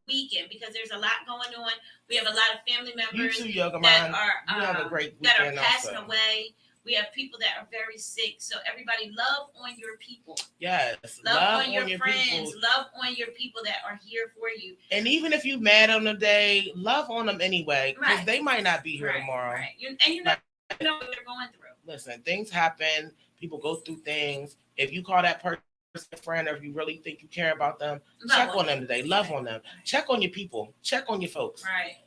weekend because there's a lot going on. We have a lot of family members that are passing away. We have people that are very sick. So everybody, love on your people. Yes, love on your friends. People. Love on your people that are here for you. And even if you're mad on the day, love on them anyway because they might not be here tomorrow. Right. And you know what they're going through. Listen, things happen. People go through things. If you call that person a friend or if you really think you care about them, check on them today. Love on them. Check on your people. Check on your folks. Right.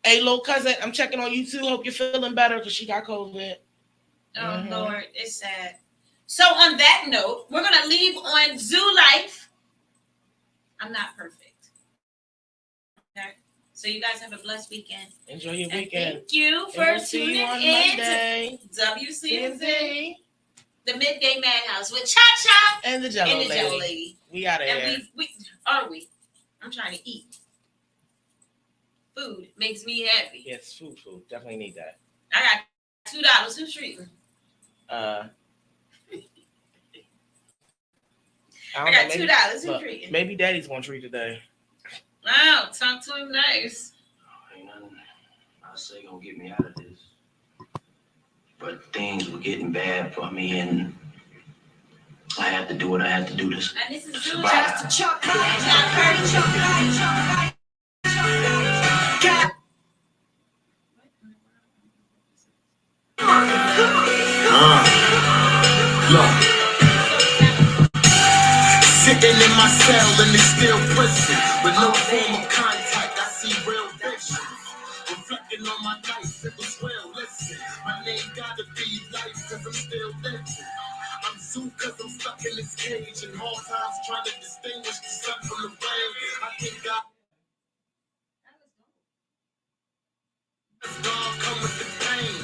Hey, little cousin, I'm checking on you too. Hope you're feeling better because she got COVID. Oh, Lord, it's sad. So on that note, we're going to leave on Zoo Life. I'm not perfect. Okay. So you guys have a blessed weekend. Enjoy your weekend. Thank you for tuning in to WCNZ. The Midday Madhouse with Cha-Cha and the Jello Lady. We out of here. We? I'm trying to eat. Food makes me happy. Yes, food. Definitely need that. I got $2. Who's treating? I got $2. Who's treating? Maybe Daddy's gonna treat today. Wow, talk to him nice. Ain't nothing I say gonna get me out of this. But things were getting bad for me, and I had to do what I had to do to survive. Look, sitting in my cell in the steel prison with no form of contact, I see real visions. Reflecting on my life, it was real. Listen, my name gotta be life, cause I'm still living. I'm Zoo cause I'm stuck in this cage, and all times trying to distinguish the sun from the rain. I think God come with the pain.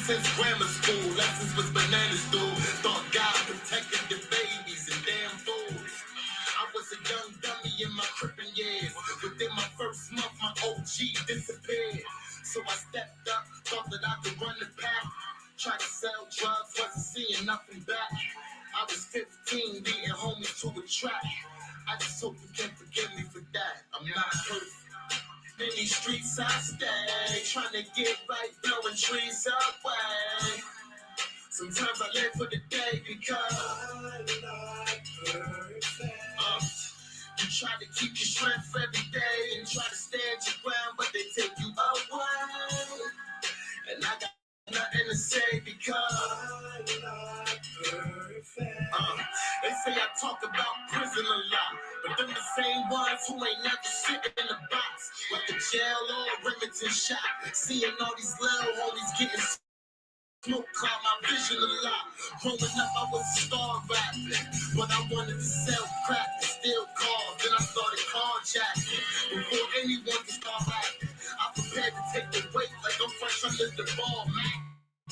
Since grammar school, lessons was banana stool. Thought God protected the babies and damn fools. I was a young dummy in my crippin' years. Within my first month, my OG disappeared. So I stepped up, thought that I could run the pack. Tried to sell drugs, wasn't seeing nothing back. I was 15, beating homies to a track. I just hope you can forgive me for that. I'm not perfect. In these streets I stay, trying to get right, blowing trees away. Sometimes I live for the day because I'm not perfect. You try to keep your strength every day and try to stand your ground, but they take you away. And I got nothing to say because I'm not perfect. They say I talk about prison a lot, but them the same ones who ain't never sitting in a box, like the jail or Remington shot. Seeing all these little homies getting smoke cloud my vision a lot. Growing up, I was a star rapper, but I wanted to sell crack and steal cars. Then I started carjacking. Before anyone could start rapping, I prepared to take the weight like I'm fresh under the ball, man. I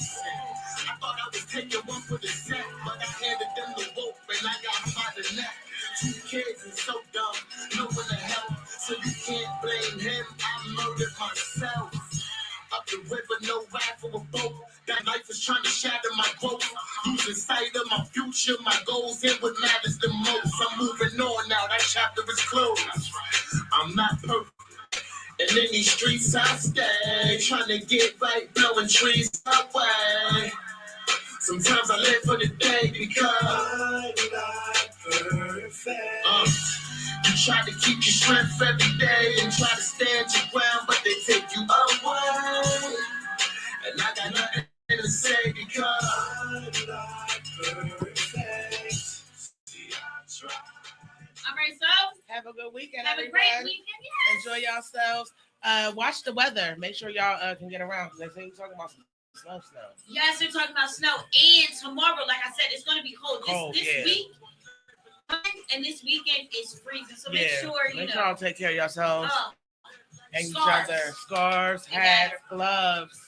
thought I was taking one for the set, but I handed them the rope and I got him by the neck. 2 kids and so dumb, no one to help, so you can't blame him. I murdered myself. Up the river, no ride for a boat. That life is trying to shatter my growth. Losing sight of my future, my goals, and what matters the most. I'm moving on now, that chapter is closed. I'm not perfect. And in these streets I stay, trying to get right, blowing trees away. Sometimes I live for the day because I'm not perfect. You try to keep your strength every day and try to stand your ground, but they take you away. And I got nothing to say weekend. Have everyone. a great weekend. Yes. Enjoy yourselves. Watch the weather. Make sure y'all can get around because they say we're talking about snow. Yes, they're talking about snow. And tomorrow, like I said, it's going to be cold. This week and this weekend is freezing. So make sure make sure y'all take care of yourselves and each other. Scarves, hats, gloves,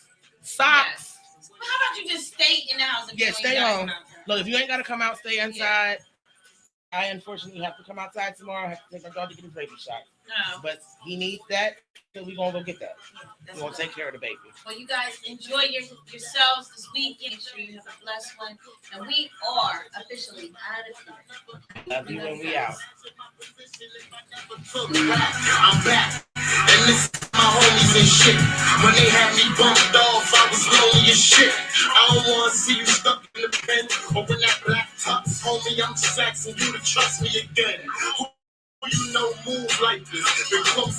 socks. Yes. Well, how about you just stay in the house? And stay home. Look, if you ain't got to come out, stay inside. I unfortunately have to come outside tomorrow. I have to take my dog to get his baby shot. No. But he needs that, so we're going to go get that. We're going to take care of the baby. Well, you guys enjoy yourselves this weekend. Make sure you have a blessed one. And we are officially out of here. Love you when we out. I'm back. And this is my homies and shit. When they had me bumped off, I was lonely as shit. I don't want to see you stuck in the pen or in that black tux. Homie, I'm just asking you to trust me again. Who you know move like this? Been close